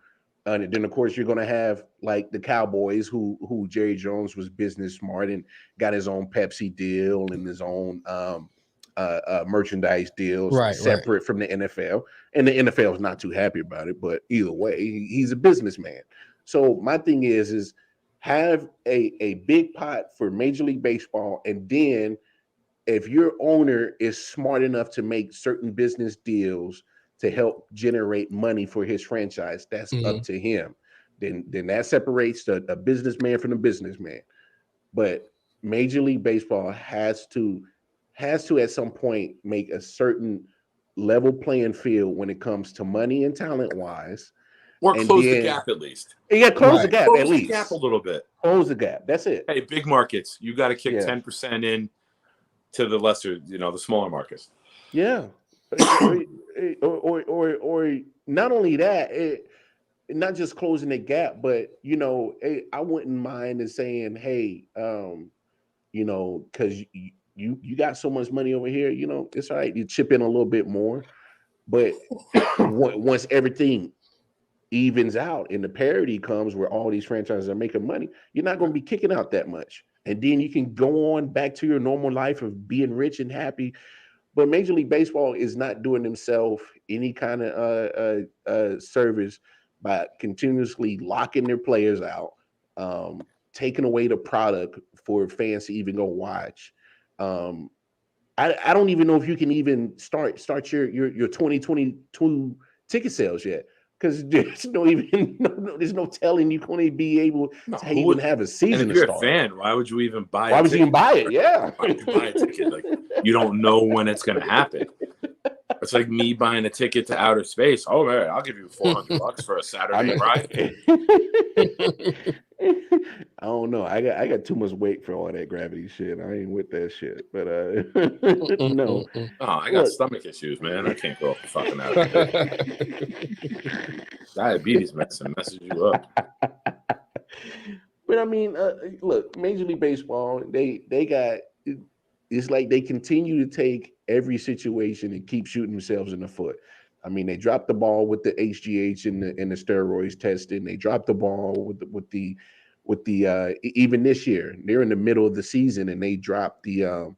And then of course you're gonna have like the Cowboys who Jerry Jones was business smart and got his own Pepsi deal and his own merchandise deals separate from the NFL. And the NFL is not too happy about it, but either way, he's a businessman. So my thing is have a big pot for Major League Baseball, and then if your owner is smart enough to make certain business deals to help generate money for his franchise, that's up to him. Then that separates a businessman from the businessman. But Major League Baseball has to at some point make a certain level playing field when it comes to money and talent wise, Or and close the then, gap at least. Yeah, close the Right. gap Close at the least. gap a little bit. Close the gap. That's it. Hey, big markets, you got to kick Yeah. 10% in to the lesser, the smaller markets. Yeah. or not only that, not just closing the gap, but I wouldn't mind in saying, hey, because you got so much money over here, it's all right. You chip in a little bit more, but once everything evens out and the parity comes where all these franchises are making money, you're not going to be kicking out that much, and then you can go on back to your normal life of being rich and happy. But Major League Baseball is not doing themselves any kind of service by continuously locking their players out, taking away the product for fans to even go watch. I don't even know if you can even start your 2022 ticket sales yet, because there's there's no telling you going to be able to even have a season. And if you're to start. a fan, why would you even buy? Why would you even buy it? Yeah, why would you buy a ticket? Like, you don't know when it's going to happen. It's like me buying a ticket to outer space. Oh man, I'll give you $400 for a Saturday ride. I don't know. I got too much weight for all that gravity shit. I ain't with that shit. But no. Oh, I got stomach issues, man. I can't go up the fucking outer space. Diabetes medicine messes you up. But I mean, look, Major League Baseball, they got. It's like they continue to take every situation and keep shooting themselves in the foot. I mean, they dropped the ball with the HGH and the steroids testing. They dropped the ball with the even this year. They're in the middle of the season and they dropped the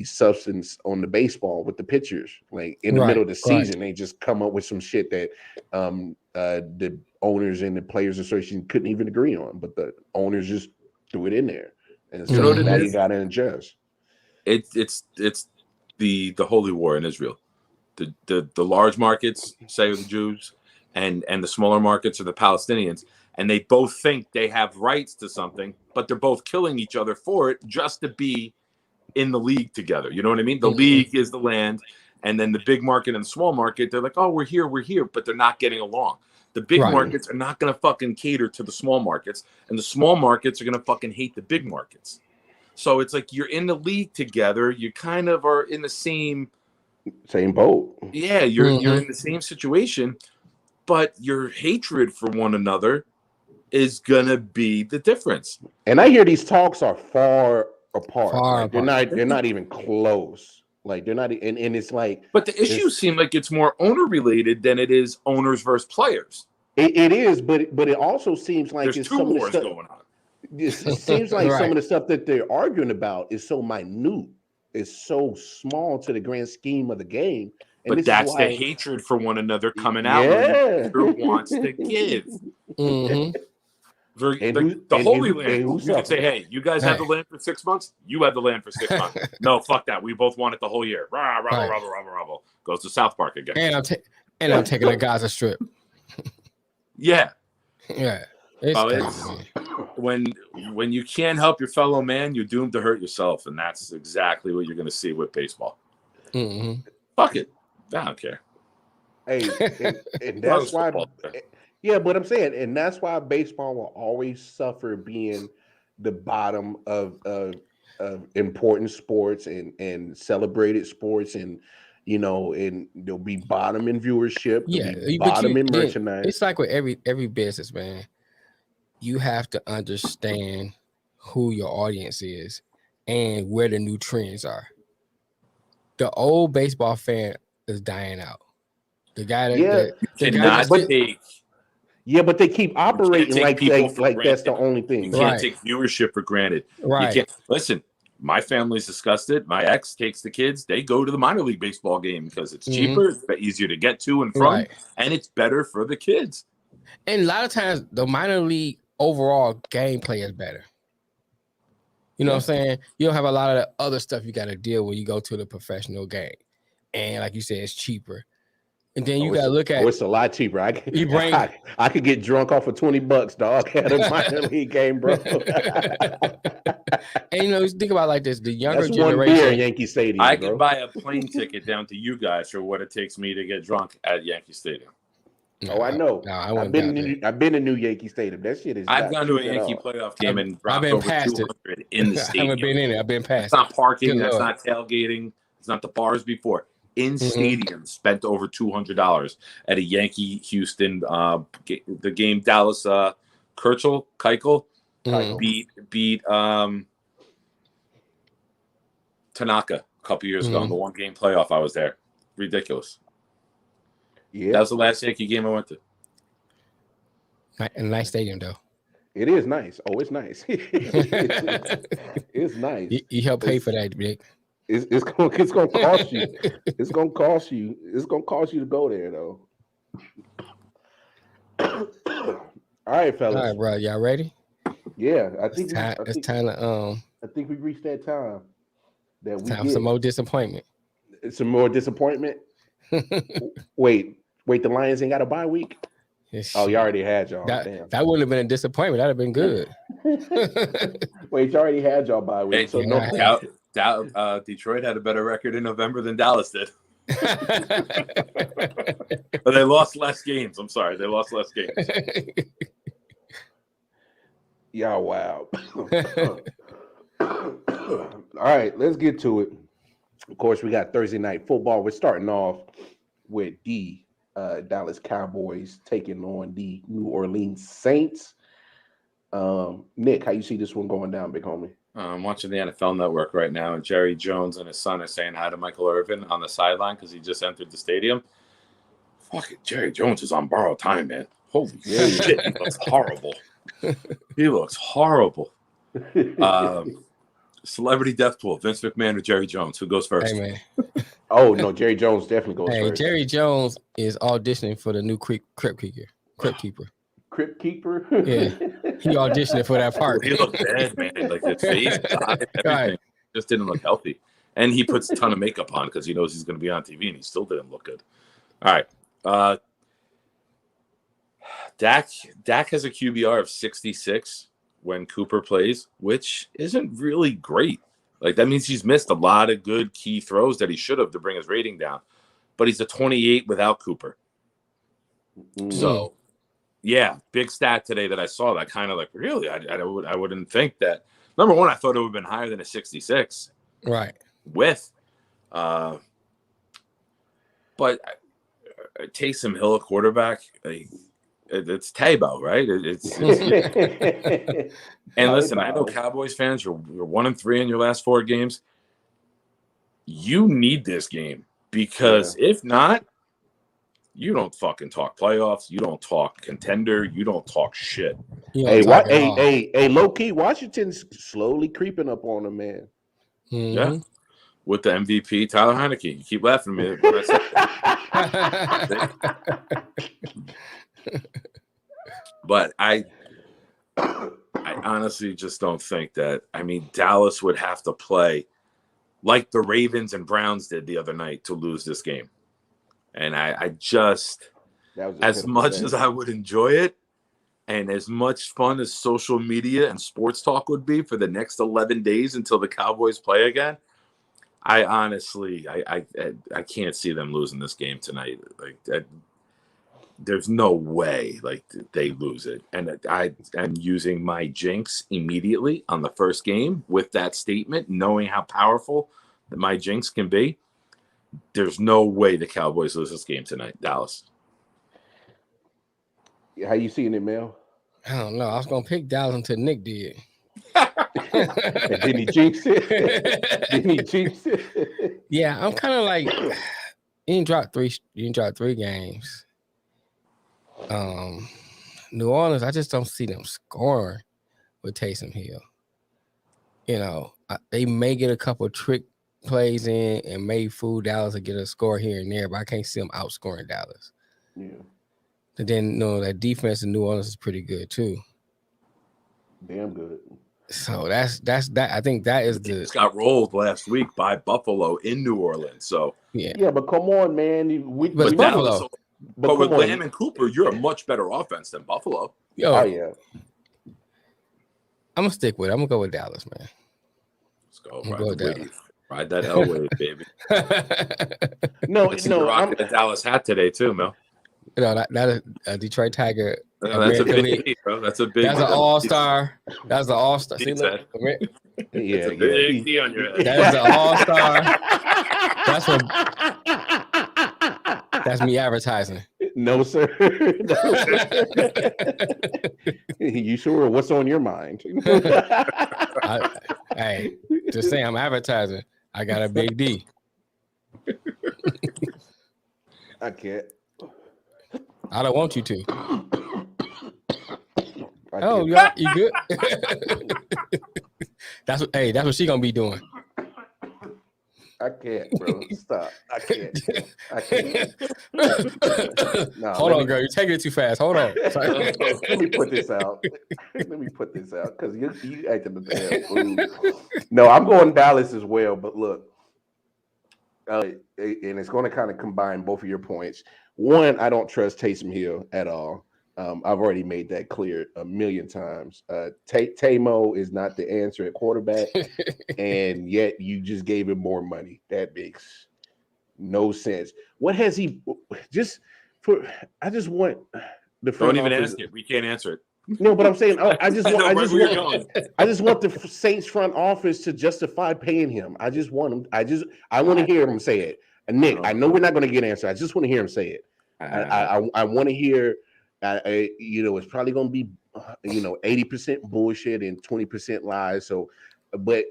substance on the baseball with the pitchers. Like in the middle of the season, they just come up with some shit that the owners and the players association couldn't even agree on, but the owners just threw it in there. And so now you got to adjust. It's the holy war in Israel. The large markets, say, are the Jews, and the smaller markets are the Palestinians, and they both think they have rights to something, but they're both killing each other for it just to be in the league together. You know what I mean? The league is the land, and then the big market and the small market, they're like, oh, we're here, but they're not getting along. The big markets are not going to fucking cater to the small markets, and the small markets are going to fucking hate the big markets. So it's like you're in the league together. You kind of are in the same boat. Yeah, you're in the same situation, but your hatred for one another is going to be the difference. And I hear these talks are far apart. They're not even close. Like they're not, and it's like. But the issues seem like it's more owner related than it is owners versus players. It is, but it also seems like there's two wars going on. It seems like some of the stuff that they're arguing about is so minute, is so small to the grand scheme of the game. And but that's the hatred for one another coming out. Who wants to give? The Holy Land. You could say, hey, you guys have the land for 6 months. You have the land for 6 months. No, fuck that. We both want it the whole year. Rah, rah, rah, rah, rah, rah. Goes to South Park again. And I'm taking the Gaza Strip. Yeah. Yeah. When you can't help your fellow man, you're doomed to hurt yourself, and that's exactly what you're going to see with baseball. Fuck it. I don't care. Hey, and that's why. Yeah, but I'm saying, and that's why baseball will always suffer being the bottom of important sports and celebrated sports, and and they'll be bottom in viewership, bottom in merchandise. It's like with every business, man. You have to understand who your audience is and where the new trends are. The old baseball fan is dying out. The guy that Yeah, but they keep operating like that's the only thing. You can't take viewership for granted. Right. You can't listen. My family's disgusted. My ex takes the kids. They go to the minor league baseball game because it's cheaper, it's easier to get to and from, and it's better for the kids. And a lot of times, the minor league overall gameplay is better. You know what I'm saying? You don't have a lot of the other stuff you got to deal with. You go to the professional game, and like you said, it's cheaper. And then you gotta look at it's a lot cheaper. I could get drunk off of $20, dog, at a minor league game, bro. And you think about it like this: the younger That's generation. One beer in Yankee Stadium. I could buy a plane ticket down to you guys for what it takes me to get drunk at Yankee Stadium. Oh, I know. No, I I've been to New Yankee Stadium. That shit is. I've gone to a Yankee playoff game and dropped over 200 in the stadium. I haven't been in it. I've been past. That's not parking. That's not tailgating. It's not the bars before. In stadium, spent over $200 at a Yankee Houston the game. Dallas Keuchel beat Tanaka a couple years ago in the 1-game playoff. I was there. Ridiculous. Yeah, that was the last Yankee game I went to. A nice stadium, though. It is nice. Oh, it's nice. It's nice. You help pay for that, Vic. It's gonna cost you. It's gonna cost you. It's gonna cost you to go there, though. All right, fellas. All right, bro. Y'all ready? Yeah, I think it's time to I think we reached that time that we time for some more disappointment. Some more disappointment. Wait. The Lions ain't got a bye week. Oh, you already had y'all. That wouldn't have been a disappointment. That'd have been good. Wait, you already had y'all bye week. So Detroit had a better record in November than Dallas did. But they lost less games. I'm sorry, they lost less games. Yeah, wow. All right, let's get to it. Of course, we got Thursday night football. We're starting off with the Dallas Cowboys taking on the New Orleans Saints. Nick, how you see this one going down, big homie? I'm watching the NFL Network right now, and Jerry Jones and his son are saying hi to Michael Irvin on the sideline because he just entered the stadium. Fucking Jerry Jones is on borrowed time, man. Holy shit, he looks horrible. He looks horrible. Celebrity death pool: Vince McMahon or Jerry Jones? Who goes first? Hey, man. Oh no, Jerry Jones definitely goes first. Jerry Jones is auditioning for the new Crypt Keeper. Crypt Keeper? Yeah, he auditioning for that part. He looked bad, man. Like his face, everything just didn't look healthy. And he puts a ton of makeup on because he knows he's going to be on TV, and he still didn't look good. All right, Dak has a QBR of 66 when Cooper plays, which isn't really great. Like, that means he's missed a lot of good key throws that he should have to bring his rating down. But he's a 28 without Cooper. So, yeah, big stat today that I saw that kind of like, really, I wouldn't think that. Number one, I thought it would have been higher than a 66. Right. With. But Taysom Hill, a quarterback, it's Tebow, right? It's and listen, I know Cowboys fans, you're 1-3 in your last 4 games. You need this game because if not, you don't fucking talk playoffs. You don't talk contender. You don't talk shit. Hey, low key, Washington's slowly creeping up on them, man. Mm-hmm. Yeah, with the MVP, Tyler Heineke. You keep laughing at me. When I said that. But I honestly just don't think that. I mean, Dallas would have to play like the Ravens and Browns did the other night to lose this game. And I just, as much as I would enjoy it, and as much fun as social media and sports talk would be for the next 11 days until the Cowboys play again, I honestly, I can't see them losing this game tonight. Like, there's no way like they lose it. And I am using my jinx immediately on the first game with that statement, knowing how powerful that my jinx can be. There's no way the Cowboys lose this game tonight, Dallas. How you seeing it, Mel? I don't know. I was gonna pick Dallas until Nick did. Didn't he jinx it? Yeah, I'm kind of like you didn't drop 3 games. New Orleans, I just don't see them scoring with Taysom Hill. You know, they may get a couple trick plays in and may fool Dallas or get a score here and there, but I can't see them outscoring Dallas. Yeah. And then, that defense in New Orleans is pretty good too. Damn good. So that's that. I think that is It's got rolled last week by Buffalo in New Orleans. So yeah, but come on, man. But Buffalo. But with Lamb and Cooper, you're a much better offense than Buffalo. Oh yeah. I'm gonna stick with it. I'm gonna go with Dallas, man. Let's go. Ride that L wave, baby. No. You're rocking the Dallas hat today too, Mel. That is a Detroit Tiger. That's a big deal, bro. That's a big. That's an all-star. That's an all-star. See, look. It's a big D on your head. That is an all-star. That's me advertising. No, sir. You sure? What's on your mind? Hey, just saying, I'm advertising. I got a big D. I can't. I don't want you to. Oh, you good? That's what she gonna be doing. I can't, bro. Stop. I can't. Nah, hold on, girl. You're taking it too fast. Hold on. Let me put this out. Because you acting the damn fool. No, I'm going Dallas as well. But look, and it's going to kind of combine both of your points. One, I don't trust Taysom Hill at all. I've already made that clear a million times. Tamo is not the answer at quarterback, and yet you just gave him more money. That makes no sense. What has he just for? I just want the front don't even office, ask it. We can't answer it. No, but I'm saying I just want the Saints front office to justify paying him. I just want him. I want to hear him say it. And Nick, I know we're not going to get an answer. I just want to hear him say it. I want to hear. It's probably going to be 80% bullshit and 20% lies. So, but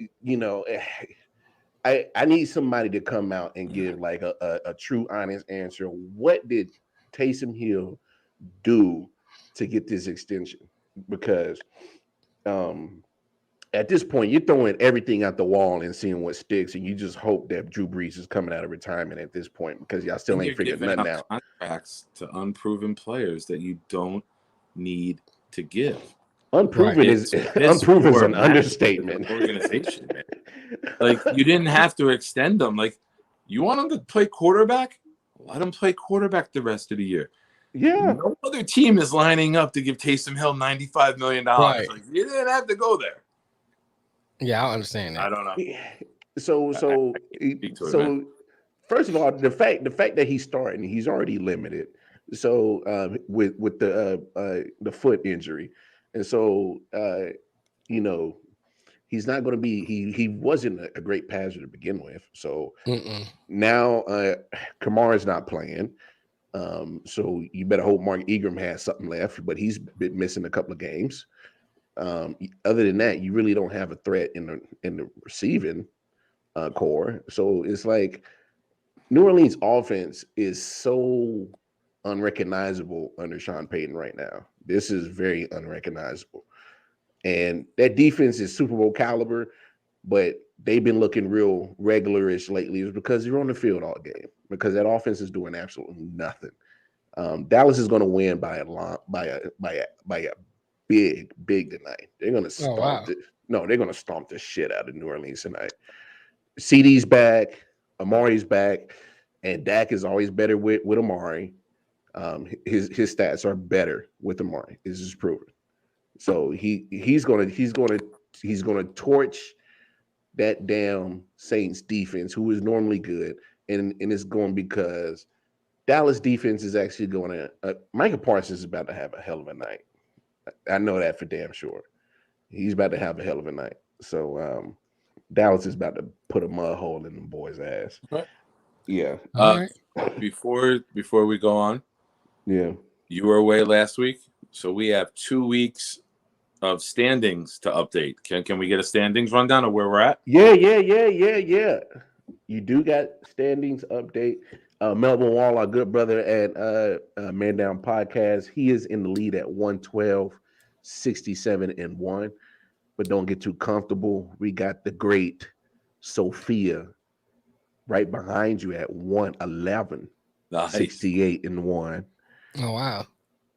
I need somebody to come out and give like a true, honest answer. What did Taysom Hill do to get this extension? Because at this point, you're throwing everything out the wall and seeing what sticks, and you just hope that Drew Brees is coming out of retirement at this point because y'all still ain't figured nothing out. Contracts to unproven players that you don't need to give. Unproven is an understatement. Organization, man. Like you didn't have to extend them. Like you want them to play quarterback, let them play quarterback the rest of the year. Yeah. No other team is lining up to give Taysom Hill $95 million. Right. Like, you didn't have to go there. Yeah, I understand that. I don't know. So first of all, the fact that he's starting, he's already limited. So with the foot injury, and so he's not going to be. He wasn't a great passer to begin with. So now Kamara's not playing. So you better hope Mark Ingram has something left, but he's been missing a couple of games. Other than that, you really don't have a threat in the receiving core. So it's like New Orleans offense is so unrecognizable under Sean Payton right now. This is very unrecognizable. And that defense is Super Bowl caliber, but they've been looking real regularish lately. It's because you're on the field all game, because that offense is doing absolutely nothing. Dallas is going to win by a big tonight. They're going to stomp they're going to stomp the shit out of New Orleans tonight. CD's back, Amari's back, and Dak is always better with Amari. His stats are better with Amari. This is proven. So he's gonna torch that damn Saints defense, who is normally good, and it's going because Dallas defense is actually going to. Micah Parsons is about to have a hell of a night. I know that for damn sure. He's about to have a hell of a night. So Dallas is about to put a mud hole in the boy's ass. Right. Yeah. Before we go on, yeah, you were away last week, so we have 2 weeks of standings to update. Can we get a standings rundown of where we're at? Yeah. You do got standings update. Melvin Wall, our good brother at Man Down Podcast, he is in the lead at 112, 67-1. But don't get too comfortable. We got the great Sophia right behind you at 111, 68-1. Oh wow!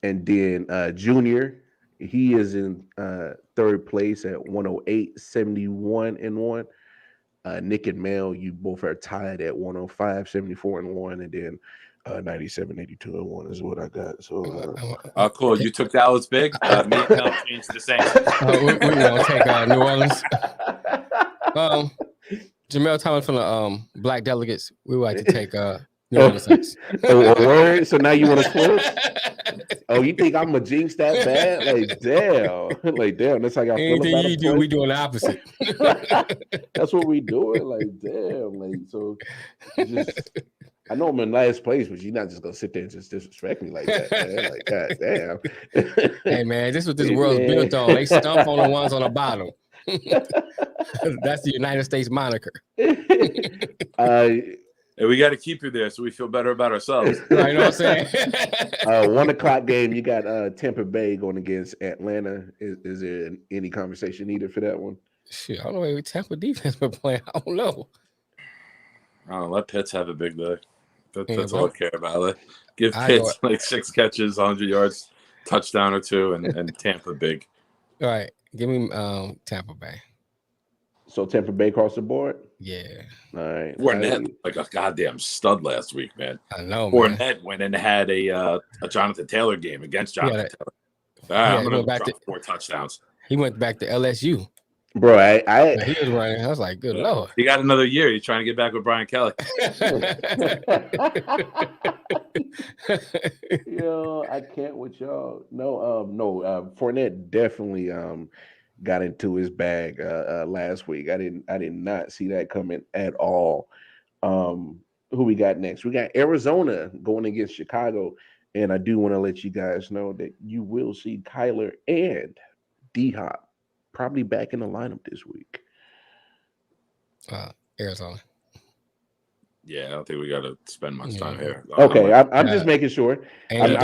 And then Junior, he is in third place at 108, 71-1. Nick and Mel, you both are tied at 105, 74-1, and then 97, 82-1 is what I got. So cool. You took Dallas big. Me and Mel changed the same. We're gonna take New Orleans. Jamel Thomas from the Black Delegates. We would like to take New Orleans Saints. A word. So now you want to switch? Oh, you think I'm gonna jinx that bad? Like damn. That's how y'all feel Anything about you a do, we place? doing the opposite. That's what we doing. Like damn. Like so, just I know I'm in last place, but you're not just gonna sit there and just disrespect me like that, man. Like god damn. Hey man, this is what this Hey, world's man. built on. They stump on the ones on the bottom. That's the United States moniker. And we got to keep you there so we feel better about ourselves. Right, you know what I'm saying? 1:00 game. You got Tampa Bay going against Atlanta. Is there any conversation needed for that one? Shit, I don't know what Tampa defense been playing. I don't know. I don't know. Let Pitts have a big day. That's Yeah, all I care about. Give Pitts like 6 catches, 100 yards, touchdown or 2, and Tampa big. All right, give me Tampa Bay. So Tampa Bay across the board. Yeah. All right. Fournette like a goddamn stud last week, man. I know. Fournette went and had a Jonathan Taylor game against Jonathan Taylor. All right, I'm gonna drop 4 touchdowns. He went back to LSU. Bro, he was running. I was like, good Lord. He got another year. He's trying to get back with Brian Kelly. Yo, I can't with y'all. No, Fournette definitely got into his bag last week. I did not see that coming at all. Who we got next? We got Arizona going against Chicago, and I do want to let you guys know that you will see Kyler and D-Hop probably back in the lineup this week. Arizona. Yeah, I don't think we got to spend much time here. Okay, I'm just making sure. Andy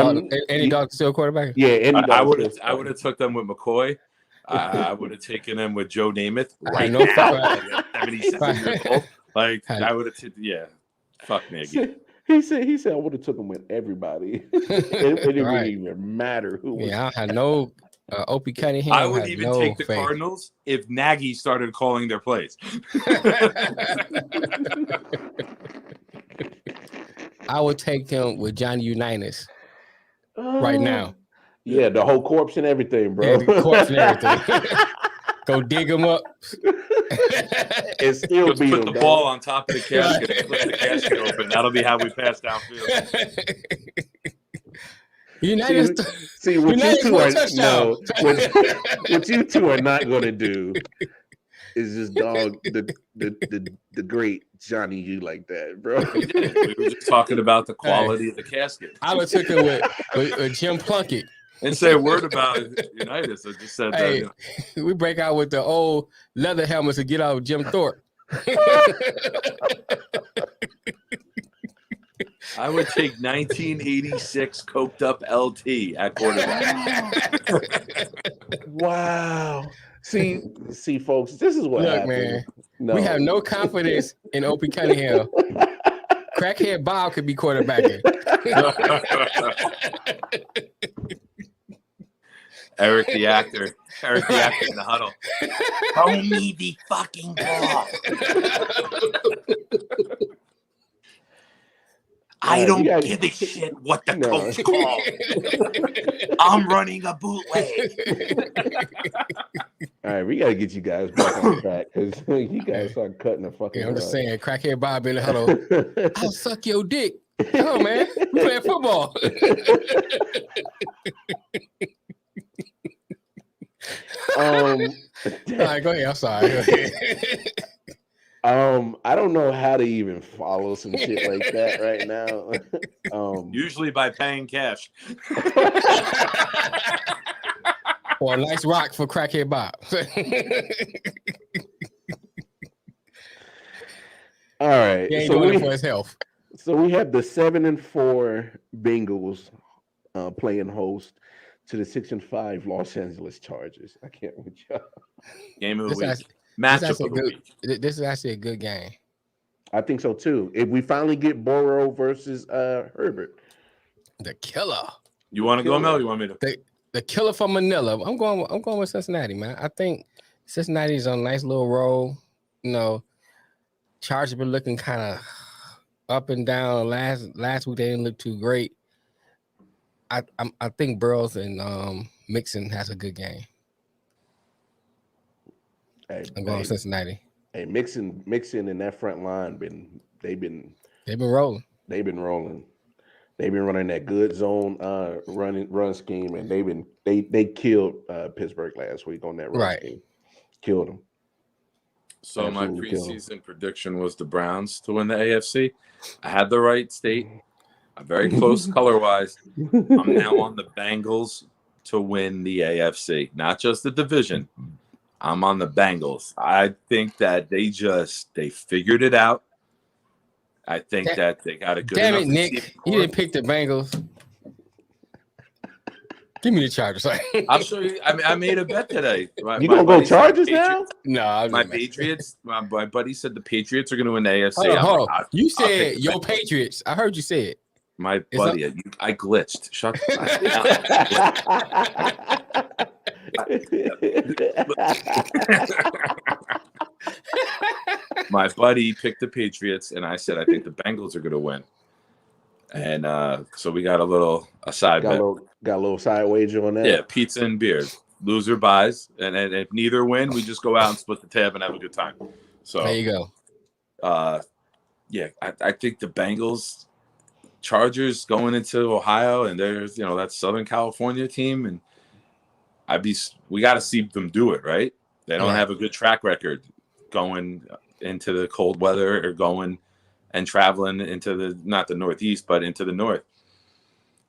Dalton still quarterback? Yeah, Andy Dalton. I would have took them with McCoy. I would have taken them with Joe Namath right now. Like 77 years old. Like I would have. Fuck Nagy. He said I would have took him with everybody. it didn't really even matter who. I had no. Opie Cunningham. I would even take the Cardinals if Nagy started calling their plays. I would take him with Johnny Unitas right now. Yeah, the whole corpse and everything, bro. Yeah, the corpse and everything. Go dig him up. And still beat put the ball on top of the casket and flip the casket open. That'll be how we pass downfield. See what you two are not going to do is just dog the great Johnny U like that, bro. We were just talking about the quality of the casket. I would took it with Jim Plunkett. And say a word about Unitas. I just said that. We break out with the old leather helmets to get out of Jim Thorpe. I would take 1986 coked up LT at quarterback. Wow. See, folks, this is what happened. Man. No. We have no confidence in Opie Cunningham. Crackhead Bob could be quarterbacking. Eric the actor in the huddle. Throw me the fucking ball. I don't give a shit what the coach called. I'm running a bootleg. All right, we got to get you guys back on track because you guys start cutting the fucking. I'm just saying, Crackhead Bob in the huddle. I'll suck your dick. Come on, man. We playing football. All right, go ahead. I'm sorry. I don't know how to even follow some shit like that right now. Usually by paying cash. Or a nice rock for Crackhead Bob. All right. He ain't doing it for his health. So we have the 7-4 Bengals playing host to the 6-5 Los Angeles Chargers. I can't with y'all. Game of the week. Matchup of the week. This is actually a good game. I think so too. If we finally get Burrow versus Herbert, the killer. You want to go, Mel? You want me to? The killer from Manila. I'm going with Cincinnati, man. I think Cincinnati's on a nice little roll. You know, Chargers been looking kind of up and down. Last week they didn't look too great. I think Burrows and Mixon has a good game. I'm going with Cincinnati. Hey, Mixon in that front line they've been rolling. They've been rolling. They've been running that good zone run scheme, and they killed Pittsburgh last week on that run scheme. Killed them. So absolutely, my preseason prediction was the Browns to win the AFC. I had the right state. I'm very close color-wise. I'm now on the Bengals to win the AFC, not just the division. I'm on the Bengals. I think that they figured it out. I think that they got a good enough. Damn it, Nick! You didn't pick the Bengals. Give me the Chargers. I'll show you. I mean, I made a bet today. You gonna go Chargers now? No, my Patriots. My buddy said the Patriots are going to win the AFC. You said your Patriots. I heard you say it. My buddy, I glitched. Shut up. My buddy picked the Patriots, and I said I think the Bengals are going to win. And so we got a side bet. Got a little side wager on that. Yeah, pizza and beer. Loser buys, and if neither win, we just go out and split the tab and have a good time. So there you go. Yeah, I think the Bengals, Chargers going into Ohio, and there's that Southern California team, and we got to see them do it, right? They don't have a good track record going into the cold weather or going and traveling into not the Northeast, but into the North.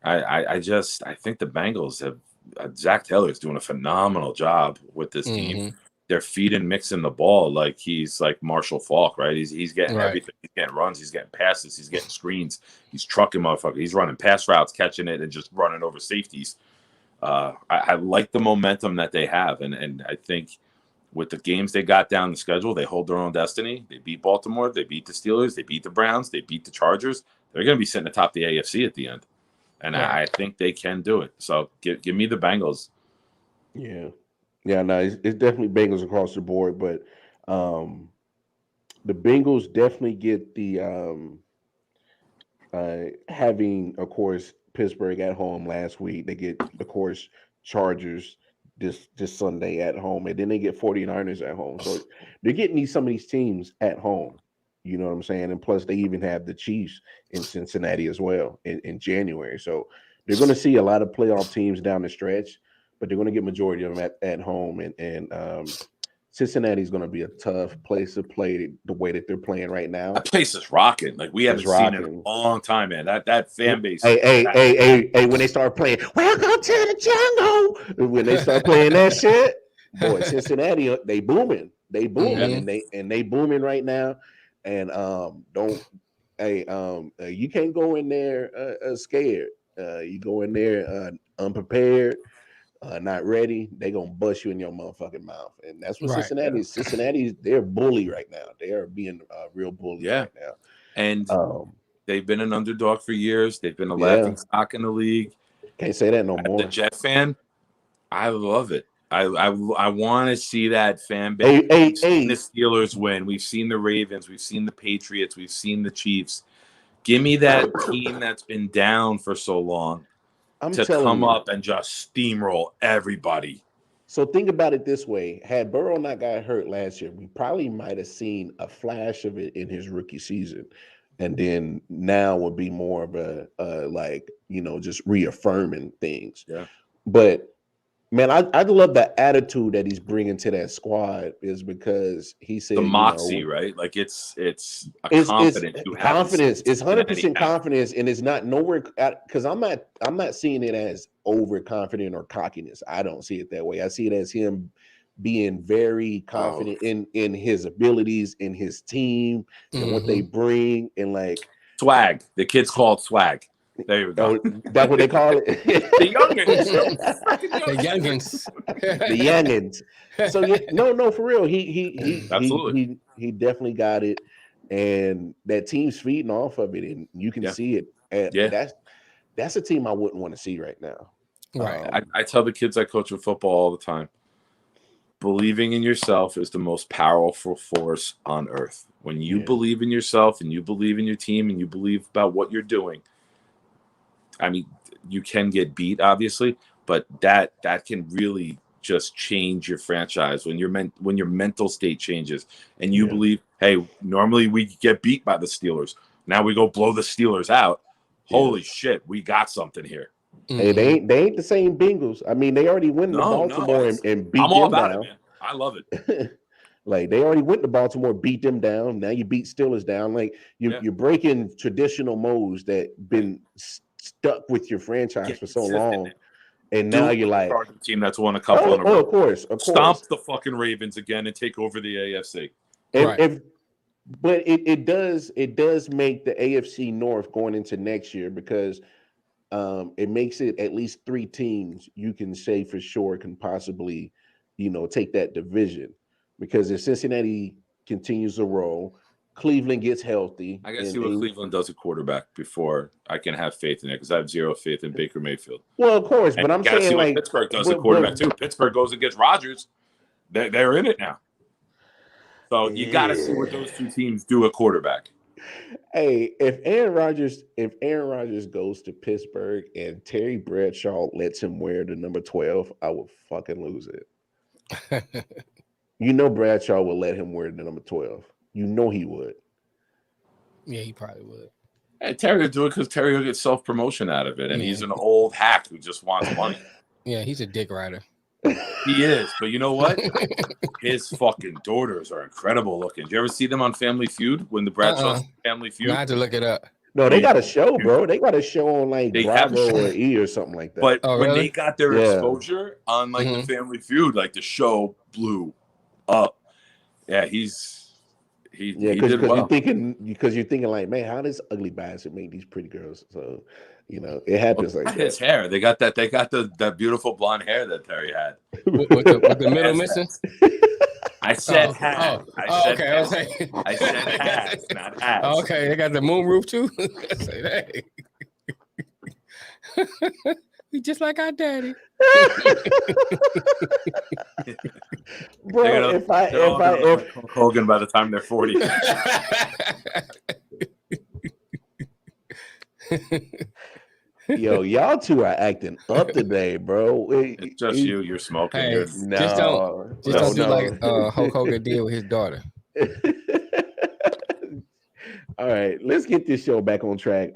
I think the Bengals have Zach Taylor is doing a phenomenal job with this team. They're feeding, mixing the ball like he's like Marshall Faulk, right? He's getting everything. He's getting runs. He's getting passes. He's getting screens. He's trucking motherfucker. He's running pass routes, catching it, and just running over safeties. I like the momentum that they have, and I think with the games they got down the schedule, they hold their own destiny. They beat Baltimore. They beat the Steelers. They beat the Browns. They beat the Chargers. They're going to be sitting atop the AFC at the end, and I think they can do it. So give me the Bengals. Yeah. No, it's definitely Bengals across the board, but the Bengals definitely get the having, of course, Pittsburgh at home last week. They get, of course, Chargers this Sunday at home, and then they get 49ers at home. So they're getting some of these teams at home. You know what I'm saying? And plus, they even have the Chiefs in Cincinnati as well in January. So they're going to see a lot of playoff teams down the stretch, but they're going to get majority of them at home. And Cincinnati is going to be a tough place to play the way that they're playing right now. That place is rocking. Like we haven't seen it in a long time, man. That fan base. Hey, when they start playing, welcome to the jungle. When they start playing that shit, boy, Cincinnati, they booming. They booming, and they booming right now. And you can't go in there scared. You go in there unprepared, not ready. They gonna bust you in your motherfucking mouth, and that's what Cincinnati is. Cincinnati, they're bully right now. They are being real bully right now. And they've been an underdog for years. They've been a laughing stock in the league. Can't say that no more. The Jet fan, I love it. I want to see that fan base. We've seen the Steelers win. We've seen the Ravens. We've seen the Patriots. We've seen the Chiefs. Give me that team that's been down for so long to come up and just steamroll everybody. So think about it this way. Had Burrow not got hurt last year, we probably might have seen a flash of it in his rookie season. And then now would be more of a just reaffirming things. Yeah. But man, I love the attitude that he's bringing to that squad is because he said the moxie, right? Like it's confidence. It's 100% confidence, and it's not nowhere because I'm not seeing it as overconfident or cockiness. I don't see it that way. I see it as him being very confident in his abilities, in his team, and what they bring, and like swag. The kid's called swag. There you go. That's what they call it. The youngins. The youngins. So no, for real. He absolutely. He definitely got it, and that team's feeding off of it, and you can see it. And that's a team I wouldn't want to see right now. Right. I tell the kids I coach with football all the time. Believing in yourself is the most powerful force on earth. When you believe in yourself and you believe in your team and you believe about what you're doing. I mean, you can get beat, obviously, but that can really just change your franchise when your mental state changes and you believe, hey, normally we get beat by the Steelers. Now we go blow the Steelers out. Holy shit, we got something here. Hey, they ain't the same Bengals. I mean, they already went to Baltimore and beat I'm all them about down. it, man. I love it. Like they already went to Baltimore, beat them down. Now you beat Steelers down. Like you're breaking traditional modes that been stuck with your franchise for so long, and now you're like team that's won a couple in a row. Oh, of course. Stomp the fucking Ravens again and take over the AFC. But it does make the AFC North going into next year because it makes it at least 3 teams you can say for sure can possibly, take that division. Because if Cincinnati continues to roll, Cleveland gets healthy. I got to see what Cleveland does at quarterback before I can have faith in it because I have zero faith in Baker Mayfield. Well, of course, but I'm saying like Pittsburgh does at quarterback too. Pittsburgh goes and gets Rodgers. They're in it now. So you got to see what those 2 teams do at quarterback. Hey, if Aaron Rodgers goes to Pittsburgh and Terry Bradshaw lets him wear the number 12, I will fucking lose it. Bradshaw will let him wear the number 12. He would. Yeah, he probably would. And Terry will do it because Terry will get self-promotion out of it. And he's an old hack who just wants money. Yeah, he's a dick rider. He is. But you know what? His fucking daughters are incredible looking. Do you ever see them on Family Feud when the Bradshaws Family Feud? I had to look it up. No, they got a show, bro. They got a show on like Bravo or E or something like that. But when they got their exposure on like the Family Feud, like the show blew up. Yeah, he did well. You're thinking like, man, how does ugly bastard make these pretty girls? So, it happens like that. His hair, they got that beautiful blonde hair that Terry had. With the middle missing. I said hat. I said hats, not hats. Okay, they got the moon roof too. Say that. We just like our daddy. Bro, if Hogan by the time they're 40. Yo, y'all two are acting up today, bro. It's just you're smoking. Hey, just don't do like Hulk Hogan did with his daughter. All right, let's get this show back on track.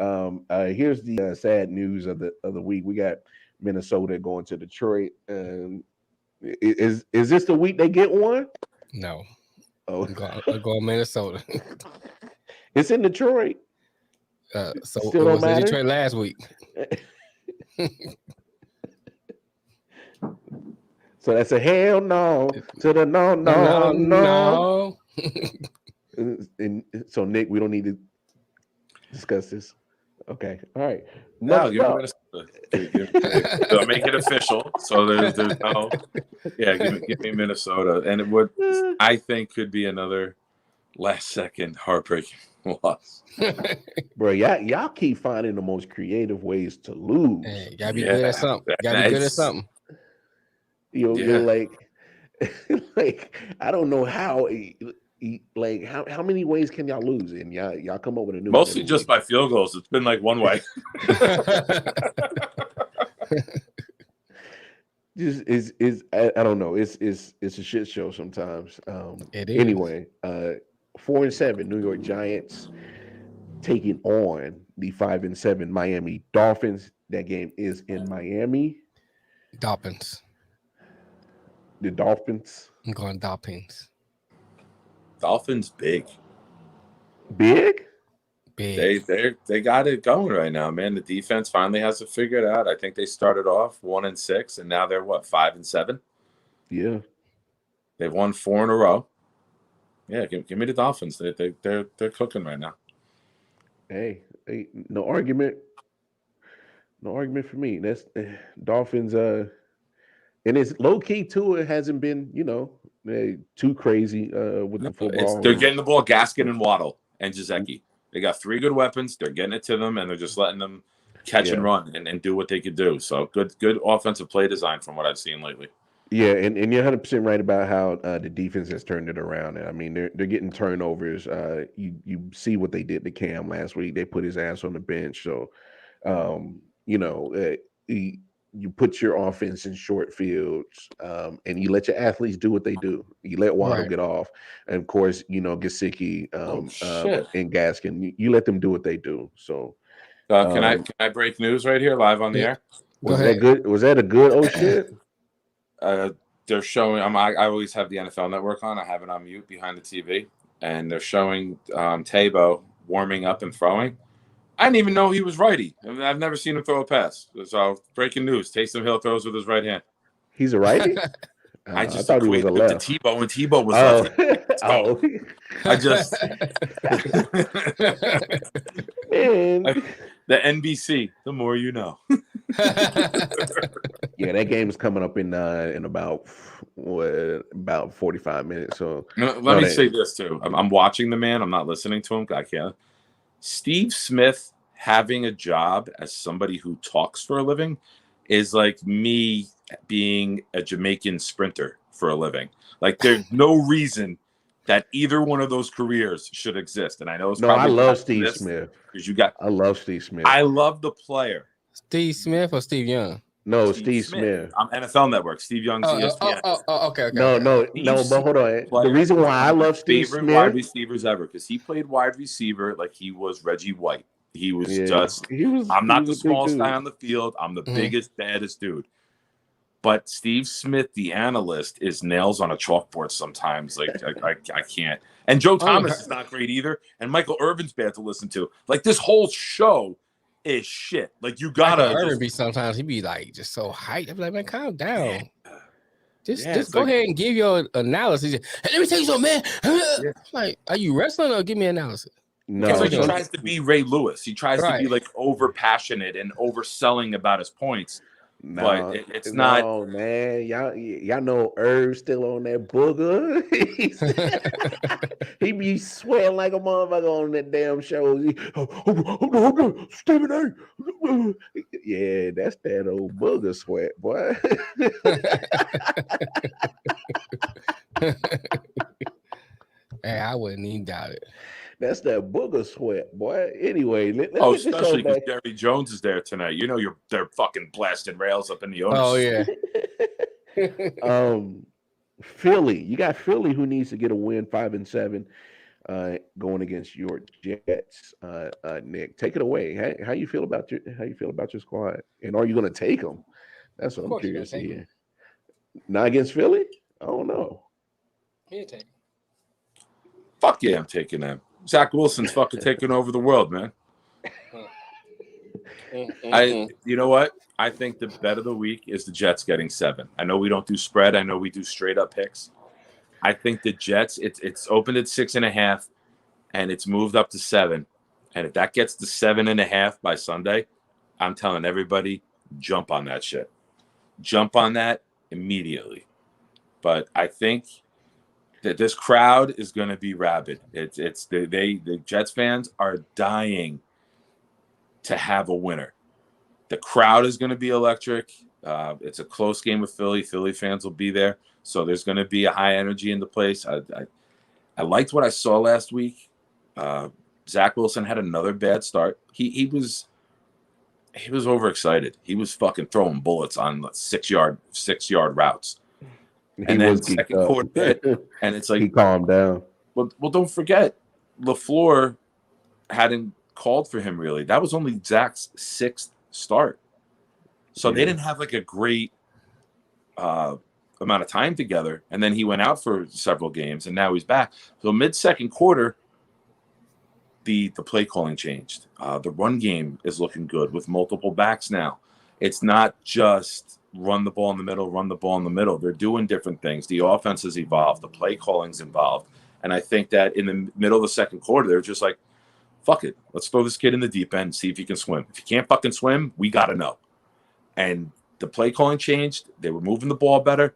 Here's the sad news of the week. We got Minnesota going to Detroit. Is this the week they get one? No. Oh, I'm going Minnesota. It's in Detroit. So it was in Detroit last week. So that's a hell no to the no. And so Nick, we don't need to discuss this. Okay, all right. No, so make it official. So there's no. Yeah, give me Minnesota, and it would I think could be another last second heartbreaking loss. Bro, y'all keep finding the most creative ways to lose. Hey, gotta be good at something. Gotta be good at something. You're like, like I don't know how. Like how many ways can y'all lose? And y'all come up with a new. Mostly just by field goals. It's been like one way. Just is I don't know. It's a shit show sometimes. It is. Anyway, 4-7 New York Giants taking on the 5-7 Miami Dolphins. That game is in Miami. Dolphins. The Dolphins. I'm going Dolphins. Dolphins big. Big? Big. They got it going right now, man. The defense finally has it figured out. I think they started off 1-6, and now they're 5-7. Yeah, they've won 4 in a row. Yeah, give me the Dolphins. They're cooking right now. Hey, no argument. No argument for me. That's Dolphins. And it's low key too. It hasn't been too crazy with the football. They're getting the ball, Gaskin and Waddle and Gesicki. They got 3 good weapons. They're getting it to them, and they're just letting them catch and run and do what they could do. So good offensive play design from what I've seen lately. Yeah, and you're 100% right about how the defense has turned it around. And I mean, they're getting turnovers. You see what they did to Cam last week. They put his ass on the bench. So, you put your offense in short fields, and you let your athletes do what they do. You let Waddle get off, and of course, Gesicki, and Gaskin. You let them do what they do. So, can I break news right here live on the air? Was that good? Was that a good? Oh shit! They're showing. I always have the NFL Network on. I have it on mute behind the TV, and they're showing Tebow warming up and throwing. I didn't even know he was righty. I mean, I've never seen him throw a pass. So breaking news: Taysom Hill throws with his right hand. He's a righty. I just thought he was a left. to Tebow, and Tebow was left. Oh, I just man. The NBC. The more you know. Yeah, that game is coming up in about 45 minutes. So let me say this too. I'm watching the man. I'm not listening to him. I can't. Steve Smith having a job as somebody who talks for a living is like me being a Jamaican sprinter for a living. Like there's no reason that either one of those careers should exist. And I know it's I love Steve Smith because I love Steve Smith. I love the player. Steve Smith or Steve Young? No, Steve Smith. I'm NFL Network. Steve Young's ESPN. Okay. No, but hold on. The reason why I love Steve Smith, wide receivers ever, because he played wide receiver like he was Reggie White. He was I'm not the smallest guy on the field. I'm the biggest, baddest dude. But Steve Smith, the analyst, is nails on a chalkboard sometimes. Like I can't. And Joe Thomas is not great either. And Michael Irvin's bad to listen to. Like this whole show is shit. Like you gotta. Irvin be sometimes he be like just so hyped. I be like, man, calm down. Just go ahead and give your analysis. Hey, let me tell you something, man. Like, are you wrestling or give me an analysis? No, it's like he tries to be Ray Lewis. He tries to be like over passionate and overselling about his points. No, but it's not. No, man. Y'all know Irv still on that booger. He be sweating like a motherfucker on that damn show. Stephen A. Yeah, that's that old booger sweat, boy. Hey, I wouldn't even doubt it. That's that booger sweat, boy. Anyway, especially because Jerry Jones is there tonight. You know, they're fucking blasting rails up in the owners. Oh yeah. Philly, you got Philly who needs to get a win, 5-7, going against your Jets. Nick, take it away. How you feel about your squad, and are you going to take them? That's what I'm curious to hear. Not against Philly? I don't know. He'll take. Fuck yeah, I'm taking them. Zach Wilson's fucking taking over the world, man. You know what? I think the bet of the week is the Jets getting 7. I know we don't do spread. I know we do straight up picks. I think the Jets, it's opened at 6.5 and it's moved up to 7. And if that gets to 7.5 by Sunday, I'm telling everybody, jump on that shit. Jump on that immediately. But I think that this crowd is going to be rabid. The Jets fans are dying to have a winner. The crowd is going to be electric. It's a close game with Philly. Philly fans will be there, so there's going to be a high energy in the place. I liked what I saw last week. Zach Wilson had another bad start. He was overexcited. He was fucking throwing bullets on 6 yard routes. And then second quarter hit, and it's like he calmed down. Well, don't forget, LaFleur hadn't called for him really. That was only Zach's 6th start, so they didn't have like a great amount of time together. And then he went out for several games, and now he's back. So mid-second quarter, the play calling changed. The run game is looking good with multiple backs now. It's not just run the ball in the middle. They're doing different things. The offense has evolved. The play calling's involved. And I think that in the middle of the second quarter, they're just like, fuck it. Let's throw this kid in the deep end and see if he can swim. If he can't fucking swim, we got to know. And the play calling changed. They were moving the ball better.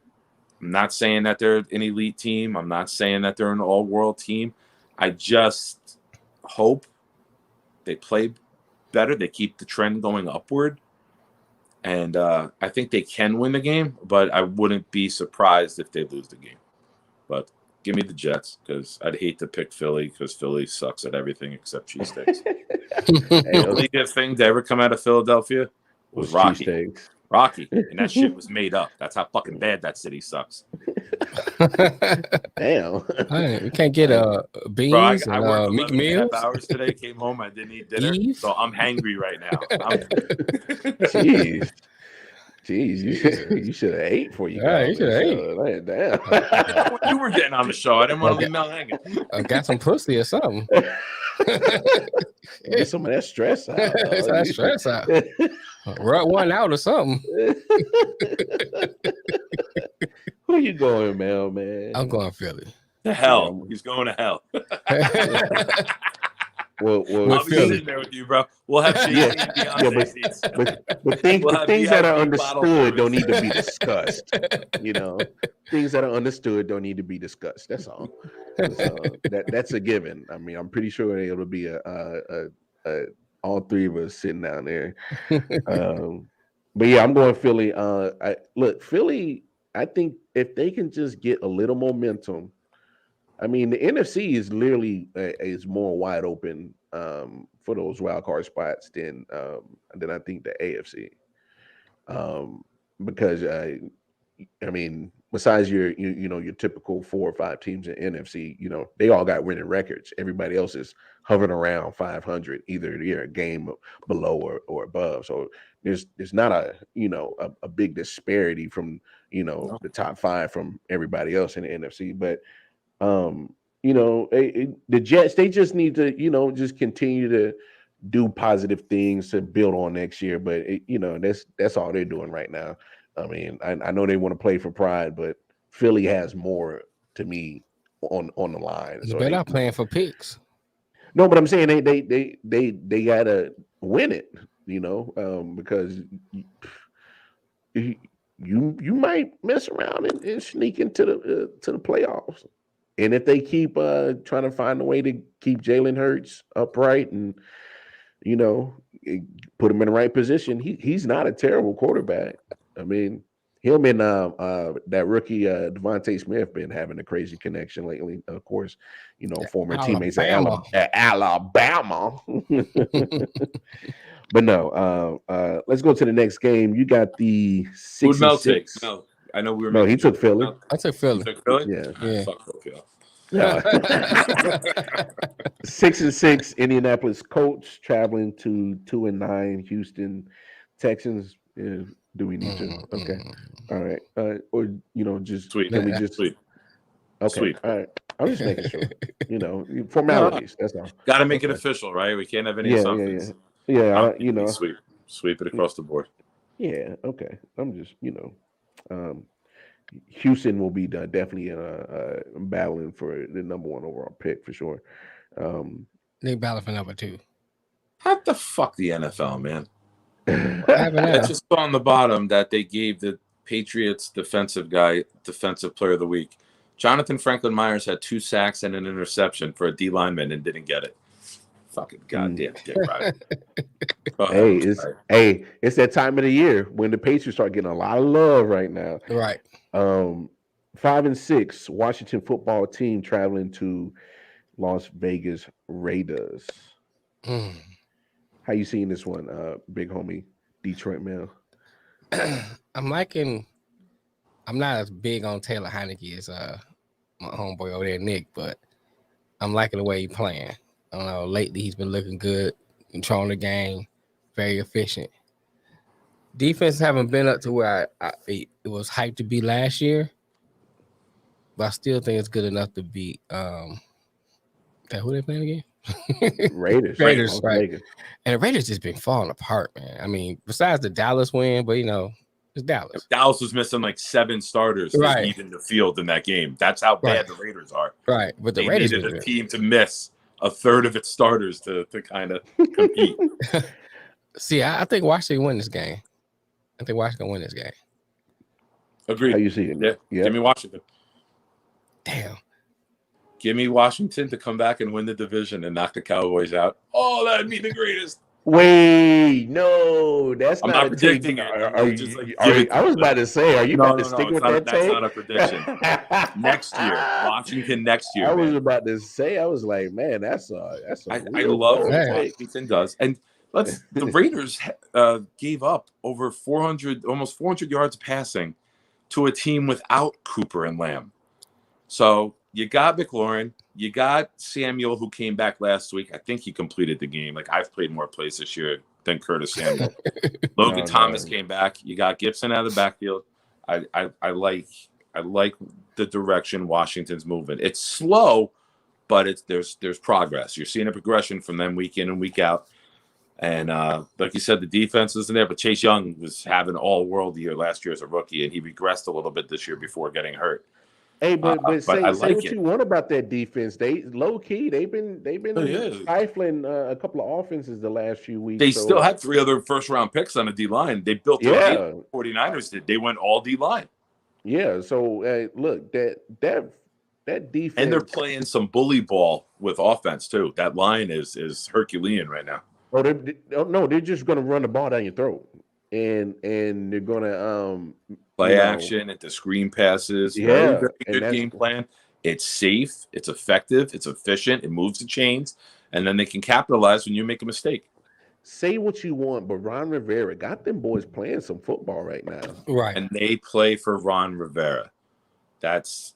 I'm not saying that they're an elite team. I'm not saying that they're an all-world team. I just hope they play better. They keep the trend going upward. And I think they can win the game, but I wouldn't be surprised if they lose the game. But give me the Jets, because I'd hate to pick Philly, because Philly sucks at everything except cheesesteaks. The only good thing to ever come out of Philadelphia was Rocky. Rocky, and that shit was made up. That's how fucking bad that city sucks. Damn. You can't get beans. Bro, I worked 11 and a half meals. hours today. Came home, I didn't eat dinner, so I'm hangry right now. Jeez, you should have ate before you got on the show. Like, damn. When you were getting on the show, I didn't want to leave Mel hanging. I got some pussy or something. Get some of that stress out. That stress out. Rub one out or something. Where you going, Mel, man? I'm going Philly. To hell. He's going to hell. Well, I'll be sitting there with you, bro. We'll have Beyonce seats. But things that are understood don't need to be discussed. You know, things that are understood don't need to be discussed. That's all. So that's a given. I mean, I'm pretty sure it'll be a all three of us sitting down there. But yeah, I'm going Philly. Philly. I think if they can just get a little momentum. I mean, the NFC is literally is more wide open for those wild card spots than I think the AFC. Because I mean, besides your typical 4 or 5 teams in NFC, they all got winning records. Everybody else is hovering around 500, either they're a game below or above. So there's not a big disparity from the top 5 from everybody else in the NFC, but. The Jets, they just need to, just continue to do positive things to build on next year. But that's all they're doing right now. I mean, I know they want to play for pride, but Philly has more to me on the line. So they're not playing for picks. No, but I'm saying they gotta win it, because you might mess around and sneak into the playoffs. And if they keep trying to find a way to keep Jalen Hurts upright and, put him in the right position, he's not a terrible quarterback. I mean, him and that rookie Devontae Smith been having a crazy connection lately. Of course, former teammates at Alabama. But no, let's go to the next game. You got the 6-6. No. I know we were. No, he took Philly. I took Philly. Yeah. Fuck Philly. 6-6 Indianapolis Colts traveling to 2-9 Houston Texans. Do we need to? Okay. All right. Or just sweet. Can we just sweet? Okay. Sweet. All right. I'm just making sure. Formalities. That's all. Got to make it official, right? We can't have any assumptions. Yeah. Sweep it across the board. Yeah. Okay. I'm just Houston will be definitely battling for the number 1 overall pick for sure. They battle for number 2. How the fuck the NFL, man? I just saw on the bottom that they gave the Patriots defensive player of the week. Jonathan Franklin Myers had 2 sacks and an interception for a D lineman and didn't get it. Fucking goddamn dick right. It's that time of the year when the Patriots start getting a lot of love right now. Right. 5-6 Washington football team traveling to Las Vegas Raiders. How you seeing this one, big homie Detroit Mel? I'm not as big on Taylor Heineke as my homeboy over there, Nick, but I'm liking the way he's playing. I don't know. Lately, he's been looking good, controlling the game, very efficient. Defense haven't been up to where it was hyped to be last year, but I still think it's good enough to beat. Who they playing again? Raiders, right? And the Raiders just been falling apart, man. I mean, besides the Dallas win, but it's Dallas. Dallas was missing like 7 starters to eat in the field in that game. That's how bad the Raiders are. Right, but the Raiders needed a team to miss a third of its starters to kind of compete. See, I think Washington win this game. I think Washington win this game. Agreed. How you see it? Yeah. Give me Washington. Damn. Give me Washington to come back and win the division and knock the Cowboys out. Oh, that'd be the greatest. Wait, no, that's I'm not predicting it. I was about to say, are you about to stick with that take? That's not a prediction. Next year, Washington next year. I was about to say, I was like, man, that's a I love what Washington does. And The Raiders gave up over 400, almost 400 yards passing to a team without Cooper and Lamb. So you got McLaurin, you got Samuel, who came back last week. I think he completed the game. Like, I've played more plays this year than Curtis Samuel. Logan Thomas came back. You got Gibson out of the backfield. I like the direction Washington's moving. It's slow, but there's progress. You're seeing a progression from them week in and week out. And like you said, the defense isn't there, but Chase Young was having all-world year last year as a rookie, and he regressed a little bit this year before getting hurt. Hey, but say what it. You want about that defense. They low key. They've been stifling a couple of offenses the last few weeks. They still had 3 other first-round picks on the D-line. They built their D-line. 49ers did. They went all D-line. Yeah. So look, that defense, and they're playing some bully ball with offense too. That line is Herculean right now. They're just going to run the ball down your throat, and they're going to play action into screen passes. Very, very good game plan. It's safe, it's effective, it's efficient, it moves the chains, and then they can capitalize when you make a mistake. Say what you want, but Ron Rivera got them boys playing some football right now. Right. And they play for Ron Rivera. That's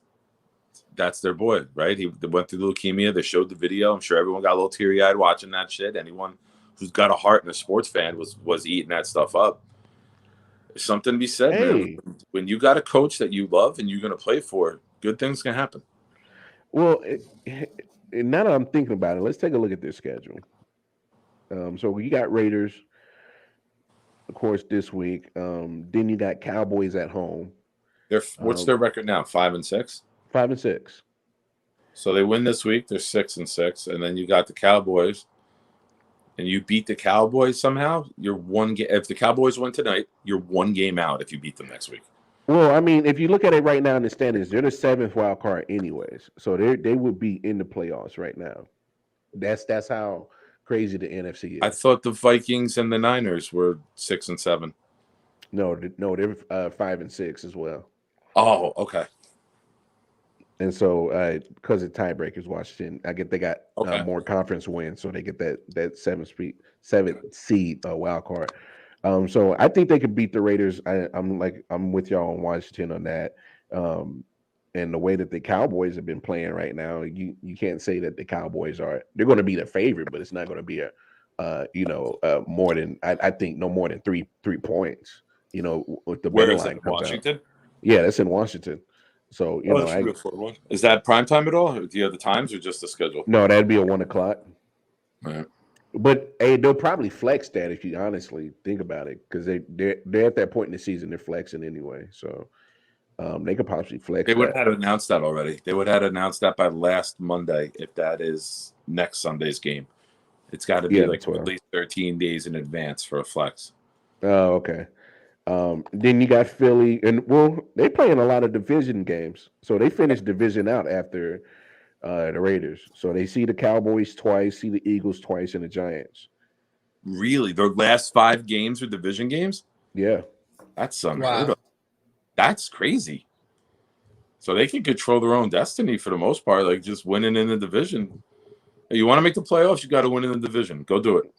their boy, right? They went through leukemia. They showed the video. I'm sure everyone got a little teary-eyed watching that shit. Anyone who's got a heart and a sports fan was eating that stuff up. There's something to be said, man. When you got a coach that you love and you're going to play for, good things can happen. Well, now that I'm thinking about it, let's take a look at their schedule. So you got Raiders, of course, this week. Then you got Cowboys at home. What's their record now? 5-6? 5-6. So they win this week. They're 6-6, and then you got the Cowboys, and you beat the Cowboys somehow. You're one game. If the Cowboys win tonight, you're one game out. If you beat them next week. Well, I mean, if you look at it right now in the standings, they're the 7th wild card, anyways. So they would be in the playoffs right now. That's how crazy the NFC is. I thought the Vikings and the Niners were 6-7. No, they're 5-6 as well. Oh, okay. And so, because of tiebreakers, Washington, they got more conference wins, so they get that 7th seed wild card. So I think they could beat the Raiders. I'm with y'all on Washington on that. And the way that the Cowboys have been playing right now, you can't say that the Cowboys they're going to be the favorite, but it's not going to be more than I think no more than three points. With the where is that, Washington? Out. Yeah, that's in Washington. So is that prime time at all? Do you have the times or just the schedule? No, that'd be a 1:00. Right. But hey, they'll probably flex that if you honestly think about it, because they're at that point in the season they're flexing anyway. So they could possibly flex. They would have had to announce that already. They would have announced that by last Monday if that is next Sunday's game. It's got to be at least 13 days in advance for a flex. Oh, okay. Then you got Philly, and they playing a lot of division games, so they finished division out after the Raiders. So they see the Cowboys twice, see the Eagles twice, and the Giants. Really, their last 5 games are division games? Yeah, that's unheard of. That's crazy. So they can control their own destiny for the most part, like just winning in the division. Hey, you want to make the playoffs? You got to win in the division. Go do it.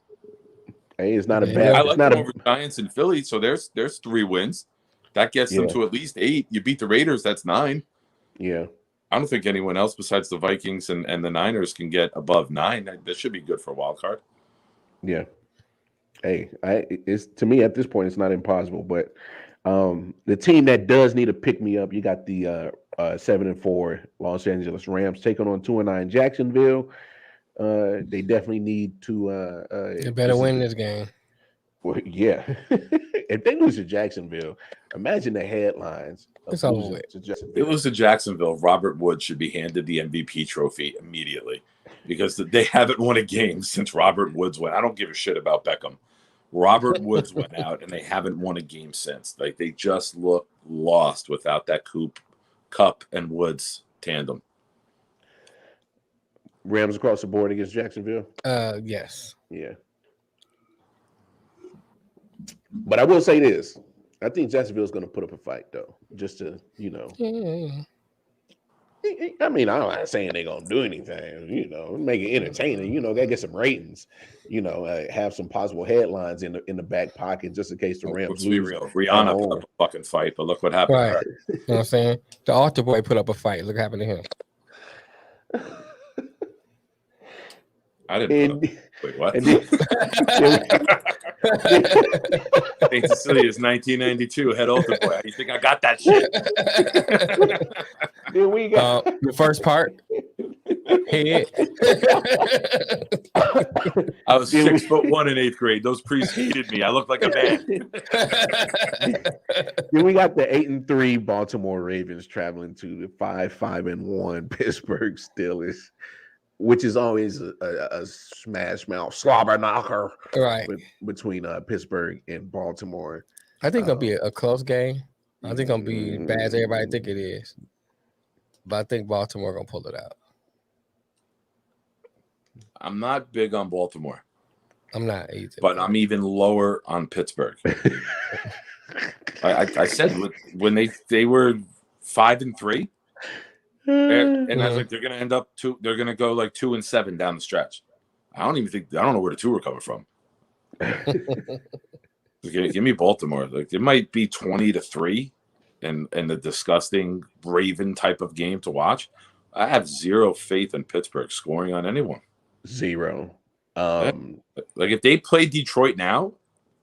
Hey, it's not a bad. I like them over Giants and Philly, so there's 3 wins. That gets them to at least 8. You beat the Raiders, that's 9. Yeah. I don't think anyone else besides the Vikings and the Niners can get above 9. That should be good for a wild card. Yeah. Hey, it's to me at this point it's not impossible, but the team that does need to pick me up, you got the 7-4 Los Angeles Rams taking on 2-9 Jacksonville. They definitely need to. They better win this game. Well, yeah. If they lose to Jacksonville, imagine the headlines. It's over. If they lose to Jacksonville, Robert Woods should be handed the MVP trophy immediately because they haven't won a game since Robert Woods went. I don't give a shit about Beckham. Robert Woods went out, and they haven't won a game since. Like they just look lost without that Cup and Woods tandem. Rams across the board against Jacksonville? Yes. Yeah. But I will say this. I think Jacksonville's going to put up a fight, though, just to, I mean, I'm not saying they're gonna do anything. Make it entertaining. Gotta get some ratings. Have some possible headlines in the back pocket just in case the Rams Let's be lose. real. Rihanna put up a fucking fight, but look what happened to her. You know what I'm saying? The altar boy put up a fight. Look what happened to him. I didn't put up. Wait, what? St. Cecilia's 1992 head altar boy. How do you think I got that shit? Then we got the first part. Head. I was 6'1" in 8th grade. Those priests hated me. I looked like a man. Then we got the 8-3 Baltimore Ravens traveling to the 5-1 Pittsburgh Steelers, which is always a smash mouth slobber knocker, right? Between Pittsburgh and Baltimore. I think it'll be a close game. I think it'll be bad as everybody think it is, but I think Baltimore gonna pull it out. I'm not big on Baltimore. I'm not either. But I'm even lower on Pittsburgh. I said when they were 5-3, and I was like, they're gonna end up they're gonna go like 2-7 down the stretch. I don't know where the 2 are coming from. Give me Baltimore. Like it might be 20-3 and the disgusting Raven type of game to watch. I have zero faith in Pittsburgh scoring on anyone. Zero. Like if they play Detroit now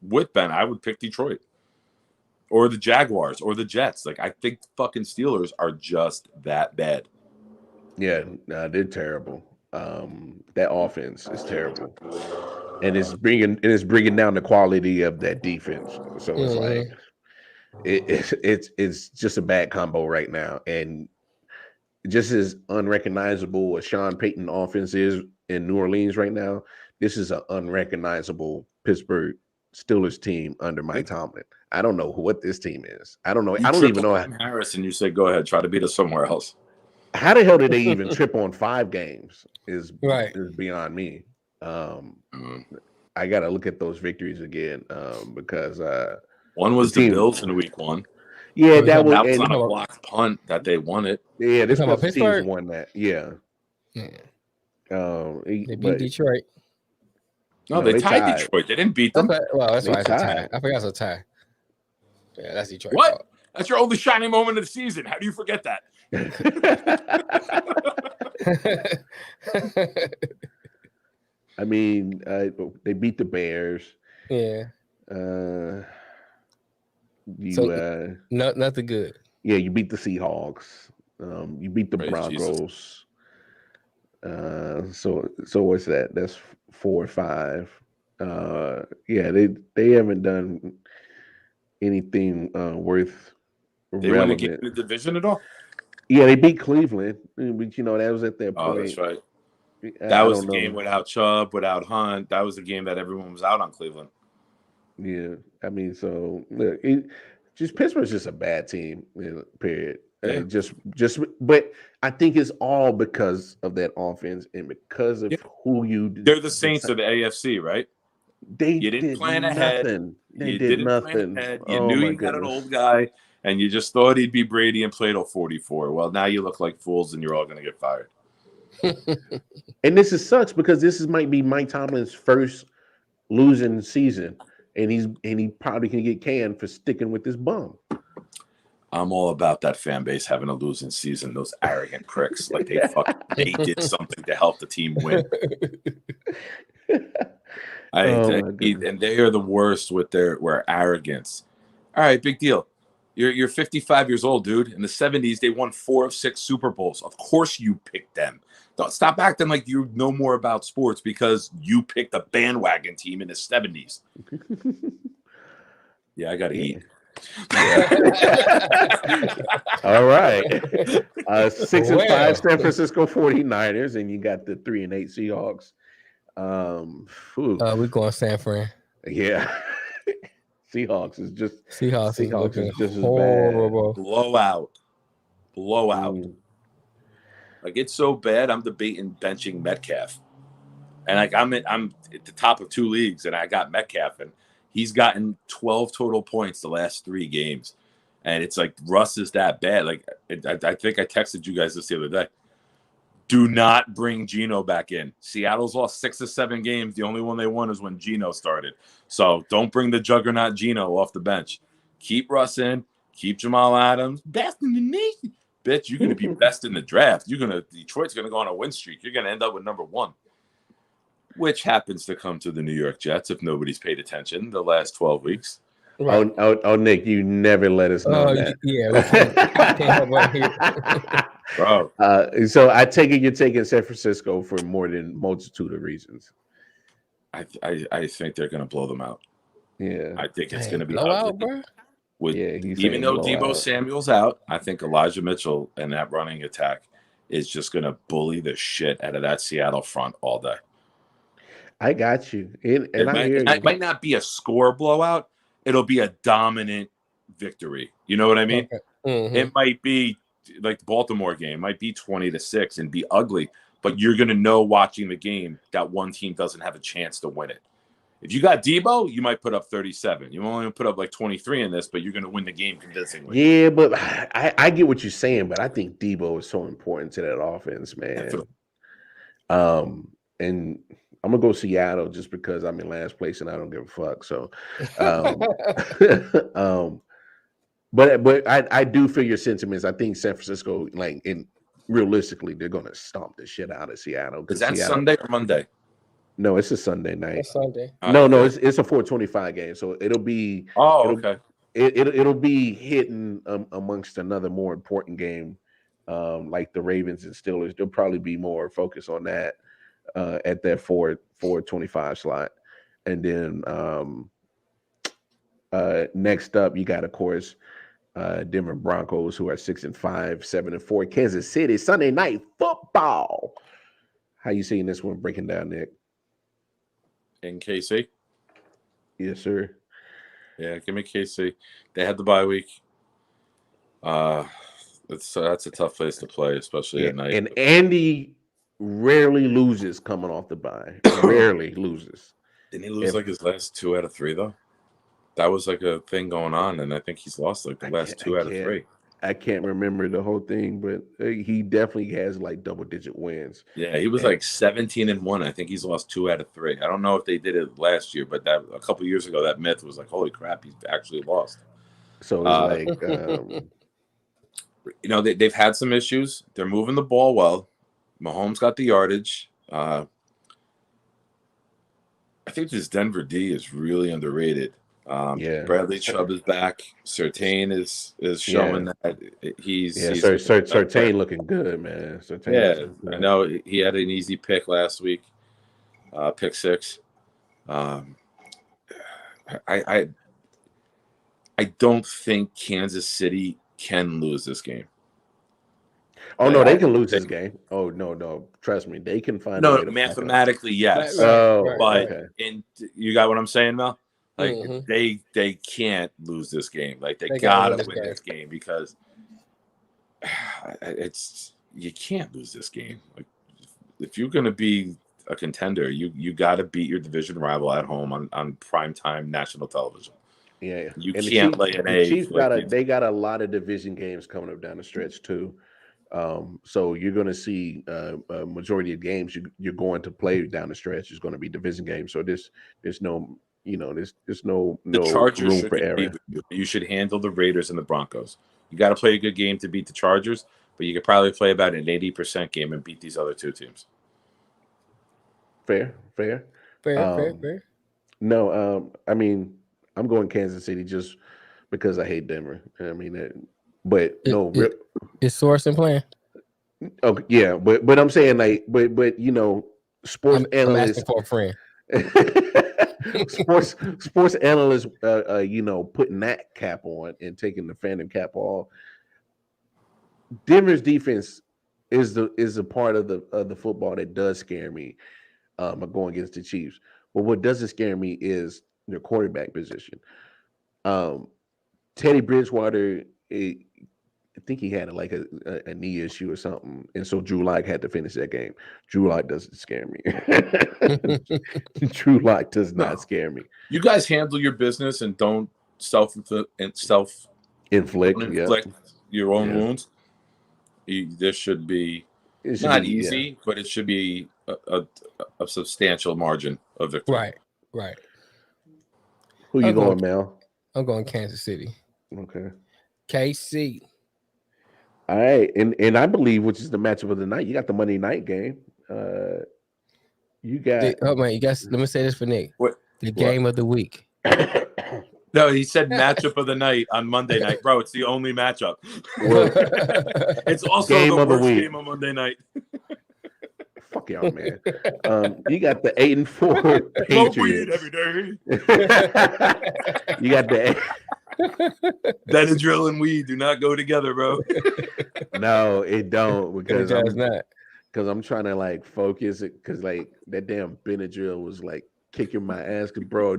with Ben, I would pick Detroit or the Jaguars or the Jets. Like I think fucking Steelers are just that bad. Yeah, they're terrible. That offense is terrible, and it's bringing down the quality of that defense. So it's like it's just a bad combo right now, and just as unrecognizable as Sean Payton offense is in New Orleans right now, this is an unrecognizable Pittsburgh Steelers team under Mike Tomlin. I don't know what this team is. I don't know. I don't even know. Harrison, you said go ahead, try to beat us somewhere else. How the hell did they even trip on 5 games? Is beyond me. I got to look at those victories again because one was the Bills in week 1. Yeah, that was on a blocked punt that they won it. Yeah, this was teams won that. Yeah. They beat Detroit. No, they tied Detroit. They didn't beat them. That's why it's a tie. I forgot it's a tie. Yeah, that's Detroit. What? Fault. That's your only shining moment of the season. How do you forget that? I mean, they beat the Bears. Yeah. Nothing good. Yeah, you beat the Seahawks. You beat the Broncos. So what's that? That's 4 or 5. Yeah, they haven't done anything worth. They won the game in the division at all? Yeah, they beat Cleveland, but that was at their point. Oh, that's right. That was the game without Chubb, without Hunt. That was the game that everyone was out on Cleveland. Yeah, I mean, so look, Pittsburgh's just a bad team. Period. Yeah. But I think it's all because of that offense and because of who you. They're the Saints of the AFC, right? You didn't plan ahead. They did nothing. You knew you got an old guy, and you just thought he'd be Brady and played 44. Well, now you look like fools, and you're all going to get fired. And this sucks because this might be Mike Tomlin's first losing season, and he probably can get canned for sticking with this bum. I'm all about that fan base having a losing season. Those arrogant pricks, like they did something to help the team win. And they are the worst with their arrogance. All right, big deal. You're 55 years old, dude. In the 70s, they won 4 of 6 Super Bowls. Of course you picked them. Don't stop acting like you know more about sports because you picked a bandwagon team in the 70s. Yeah, I got to eat. All right. 6-5 San Francisco 49ers, and you got the 3-8 Seahawks. We're going San Fran. Yeah. Seahawks is just horrible. As bad. Blowout. Like it's so bad. I'm debating benching Metcalf, and like I'm at the top of 2 leagues, and I got Metcalf, and he's gotten 12 total points the last 3 games. And it's like Russ is that bad. Like I think I texted you guys this the other day. Do not bring Geno back in. Seattle's lost 6 or 7 games. The only one they won is when Geno started. So don't bring the juggernaut Geno off the bench. Keep Russ in. Keep Jamal Adams. Best in the nation. Bitch, you're going to be best in the draft. Detroit's going to go on a win streak. You're going to end up with number 1, which happens to come to the New York Jets if nobody's paid attention the last 12 weeks. Right. Oh, Nick, you never let us know that. Yeah, bro. So I take it you're taking San Francisco for more than multitude of reasons. I think they're going to blow them out. Yeah, I think it's going to be blow ugly. out, bro. Even though Deebo Samuel's out, I think Elijah Mitchell and that running attack is just going to bully the shit out of that Seattle front all day. I got you. It might not be a score blowout. It'll be a dominant victory. You know what I mean? Okay. Mm-hmm. It might be like the Baltimore game. It might be 20-6 and be ugly, but you're going to know watching the game that one team doesn't have a chance to win it. If you got Deebo, you might put up 37. You only put up like 23 in this, but you're going to win the game convincingly. Yeah, but I get what you're saying, but I think Deebo is so important to that offense, man. And I'm gonna go Seattle just because I'm in last place and I don't give a fuck. So, but I do feel your sentiments. I think San Francisco, realistically, they're gonna stomp the shit out of Seattle. Is that Sunday or Monday? No, it's a Sunday night. It's Sunday. No, it's a 4:25 game, so it'll be. Okay. It'll be hitting amongst another more important game, like the Ravens and Steelers. There'll probably be more focus on that. At that 4:25 slot, and then next up you got, of course, Denver Broncos, who are 6-5, 7-4. Kansas City, Sunday Night Football. How you seeing this one breaking down, Nick? In KC? Yes, sir. Yeah, give me KC. They had the bye week. That's a tough place to play, especially at night. And Andy rarely loses coming off the bye. Rarely loses. Didn't he lose like his last 2 out of 3 though? That was like a thing going on, and I think he's lost like the last 2 out of 3. I can't remember the whole thing, but he definitely has like double-digit wins. Yeah, he was like 17-1. I think he's lost 2 out of 3. I don't know if they did it last year, but that a couple years ago, that myth was like, holy crap, he's actually lost. So it's like, they've had some issues. They're moving the ball well. Mahomes got the yardage. I think this Denver D is really underrated. Bradley Chubb is back. Surtain is showing that he's Surtain looking good, man. Good. I know he had an easy pick last week, pick 6. I don't think Kansas City can lose this game. Oh no, they can lose this game. Oh no, trust me, they can find. No, mathematically, yes. But you got what I'm saying, Mel? Like they can't lose this game. Like they gotta win this game because you can't lose this game. Like if you're gonna be a contender, you gotta beat your division rival at home on primetime national television. Yeah, you can't lay an egg. Chiefs they got a lot of division games coming up down the stretch too. So you're going to see a majority of games you're going to play down the stretch is going to be division games. So there's no the Chargers room for error. You should handle the Raiders and the Broncos. You got to play a good game to beat the Chargers, but you could probably play about an 80% game and beat these other 2 teams. Fair. No, I mean, I'm going Kansas City just because I hate Denver. I mean, is Sorensen playing? Okay, yeah, but I'm saying but sports analysts for a friend. sports analysts, putting that cap on and taking the fandom cap off. Denver's defense is a part of the football that does scare me. Going against the Chiefs, but what doesn't scare me is their quarterback position. Teddy Bridgewater. I think he had like a knee issue or something, and so Drew Lock had to finish that game. Drew Lock doesn't scare me. Drew Lock does not scare me. You guys handle your business and don't self inflict your own wounds. This should be not easy, but it should be a substantial margin of victory. Right. Who you going, Mel? I'm going Kansas City. Okay. KC. All right, and I believe, which is the matchup of the night, you got the Monday night game. You got. Let me say this for Nick. The game of the week. No, he said matchup of the night on Monday night, bro. It's the only matchup. It's also game the of the worst week. game on Monday night. Fuck y'all, man. You got the 8-4 Patriots. Smoke weed every day. You got the Benadryl and weed do not go together, bro. No, it don't, because I'm trying to like focus it, because like that damn Benadryl was like kicking my ass. Cause bro,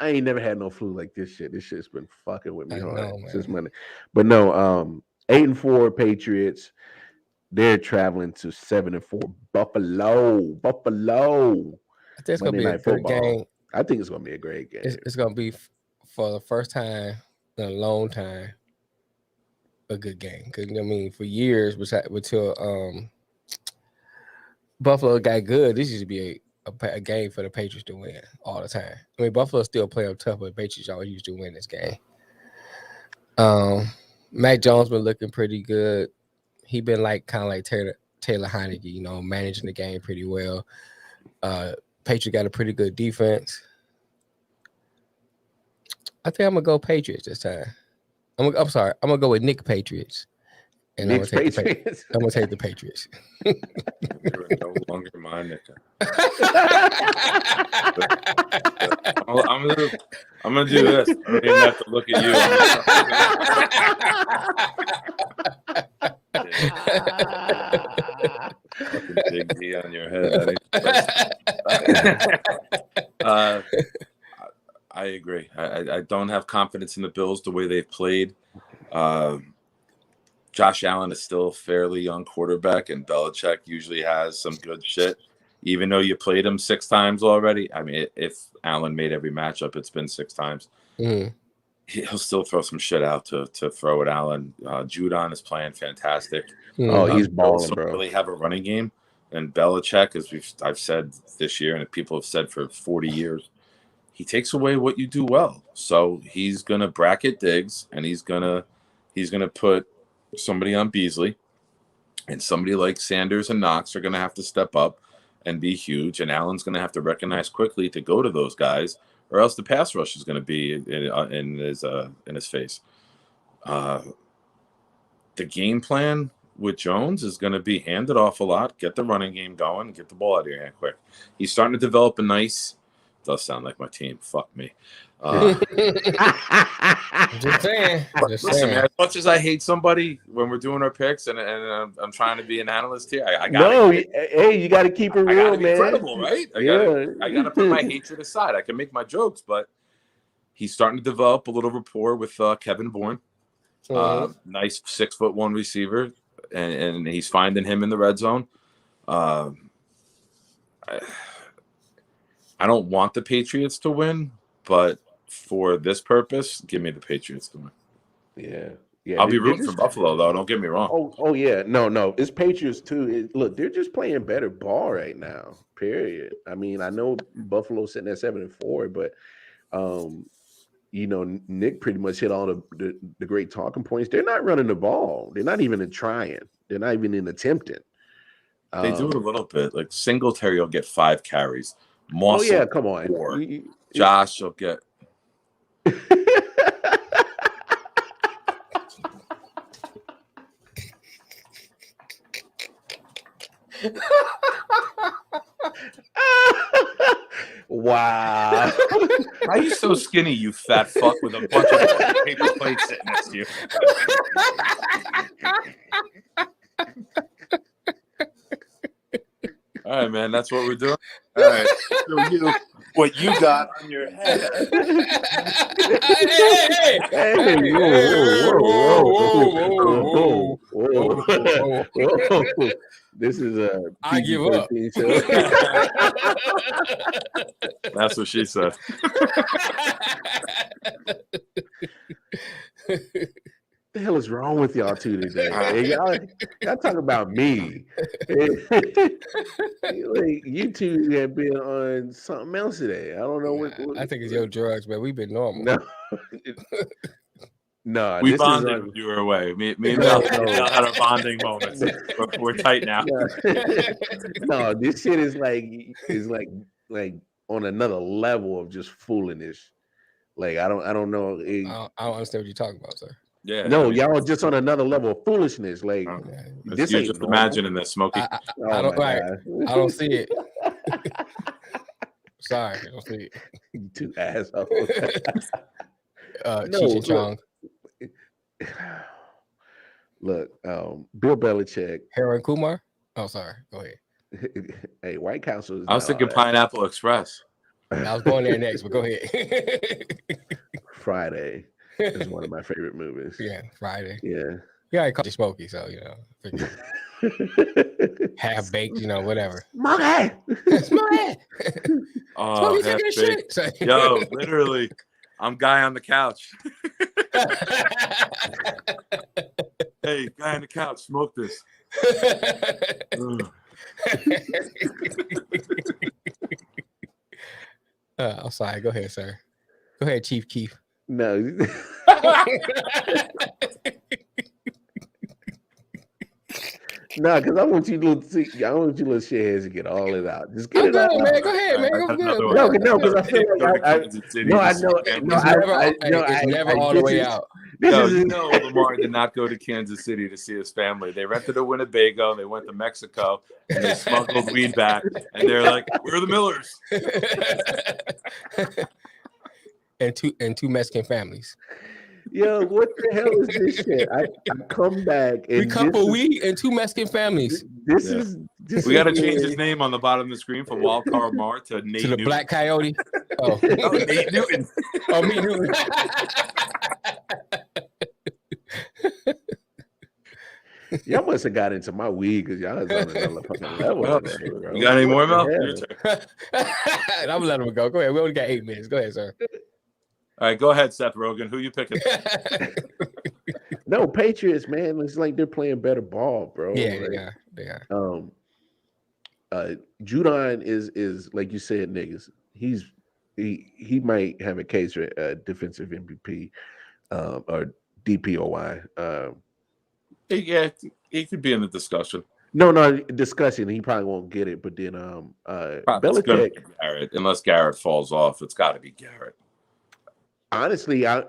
I ain't never had no flu like this shit. This shit's been fucking with me hard since Monday. But no, 8-4 Patriots. They're traveling to 7-4 Buffalo. I think it's gonna be a good game. I think it's gonna be a great game. It's gonna be for the first time in a long time a good game. Because I mean, for years, until Buffalo got good, this used to be a game for the Patriots to win all the time. I mean, Buffalo still play them tough, but the Patriots always used to win this game. Mac Jones been looking pretty good. He been kind of like Taylor Heineke, managing the game pretty well. Patriots got a pretty good defense. I think I'm gonna go Patriots this time. I'm sorry. I'm gonna go with Nick Patriots. And I'm gonna take the Patriots. You're no longer my Nick. I'm gonna do this. I don't even have to look at you. Fucking big D on your head. I agree. I don't have confidence in the Bills the way they've played. Josh Allen is still a fairly young quarterback, and Belichick usually has some good shit. Even though you played him 6 times already, I mean, if Allen made every matchup, it's been 6 times. Mm. He'll still throw some shit out to throw at Allen. Judon is playing fantastic. Oh, he's balling, bro. Don't really have a running game, and Belichick, as I've said this year, and people have said for 40 years, he takes away what you do well. So he's gonna bracket Diggs, and he's gonna put somebody on Beasley, and somebody like Sanders and Knox are gonna have to step up and be huge, and Allen's gonna have to recognize quickly to go to those guys, or else the pass rush is gonna be in his face. The game plan with Jones is going to be hand it off a lot, get the running game going, get the ball out of your hand quick. He's starting to develop a nice. Does sound like my team. Fuck me. Just saying. Listen, man, as much as I hate somebody when we're doing our picks, and I'm trying to be an analyst here, you got to keep it real, man. Credible, right? I got to put my hatred aside. I can make my jokes, but he's starting to develop a little rapport with Kevin Bourne. Nice 6'1" receiver, and he's finding him in the red zone. I don't want the Patriots to win, but for this purpose, give me the Patriots to win. Yeah. I'll be rooting for Buffalo, though. Don't get me wrong. Oh yeah. No. It's Patriots too. Look, they're just playing better ball right now. Period. I mean, I know Buffalo's sitting at 7-4, but Nick pretty much hit all the great talking points. They're not running the ball. They're not even trying. They're not even attempting. They do it a little bit. Like Singletary will get 5 carries. Moss come on. 4. Josh will get. Wow. Why are you so skinny, you fat fuck, with a bunch of paper plates sitting next to you? All right, man. That's what we're doing. All right. So what you got on your head? Whoa. This is a I give up. Show. That's what she said. The hell is wrong with y'all two today? Man? Y'all talk about me. Like, you two have been on something else today. I don't know what I think it's your drugs, man. We've been normal. No, no. We this bonded is when you were away. Me and Mel had our bonding moments. We're tight now. No, this shit is like on another level of just foolishness. Like I don't know. I don't understand what you're talking about, sir. Yeah. No, y'all are just on another level of foolishness. Like this you're ain't just normal. imagining this, Smokey. I don't. Right. I don't see it. Sorry, I don't see it. You two assholes. Cheech and Chong. Look, Bill Belichick. Harold Kumar. Oh, sorry. Go ahead. Hey, White Castle. I was thinking Pineapple Express. I was going there next, but go ahead. Friday is one of my favorite movies. Yeah, Friday. Yeah. Yeah, I called you Smokey, so half baked, whatever. Smokey. Smokey. Oh, Smokey taking shit. Yo, literally, I'm guy on the couch. Hey, guy on the couch, smoke this. I'm sorry. Go ahead, sir. Go ahead, Chief Keef. No. No, because I want you little shitheads to get all it out. Just get it out, man. Go ahead, man. Go good. No, because I feel like It's never all the way out. Lamar did not go to Kansas City to see his family. They rented a Winnebago. They went to Mexico. And they smuggled weed back. And they're like, "We're the Millers." and two Mexican families. Yo, what the hell is this shit? I come back and we couple weed and two Mexican families. We got to change his name on the bottom of the screen from Wild Card Mar to Nate Newton. Black Coyote. Oh, Nate Newton. Oh, me Newton. Y'all must have got into my weed because y'all is on another fucking level. You got any more, Mel? I'm gonna let him go. Go ahead. We only got 8 minutes. Go ahead, sir. All right, go ahead, Seth Rogen. Who you picking? No, Patriots, man. It's like they're playing better ball, bro. Yeah, they are. Judon is like you said, niggas. He might have a case for defensive MVP or DPOY. Yeah, he could be in the discussion. No, discussion. He probably won't get it, but then Belichick, Garrett, unless Garrett falls off, it's got to be Garrett. Honestly, I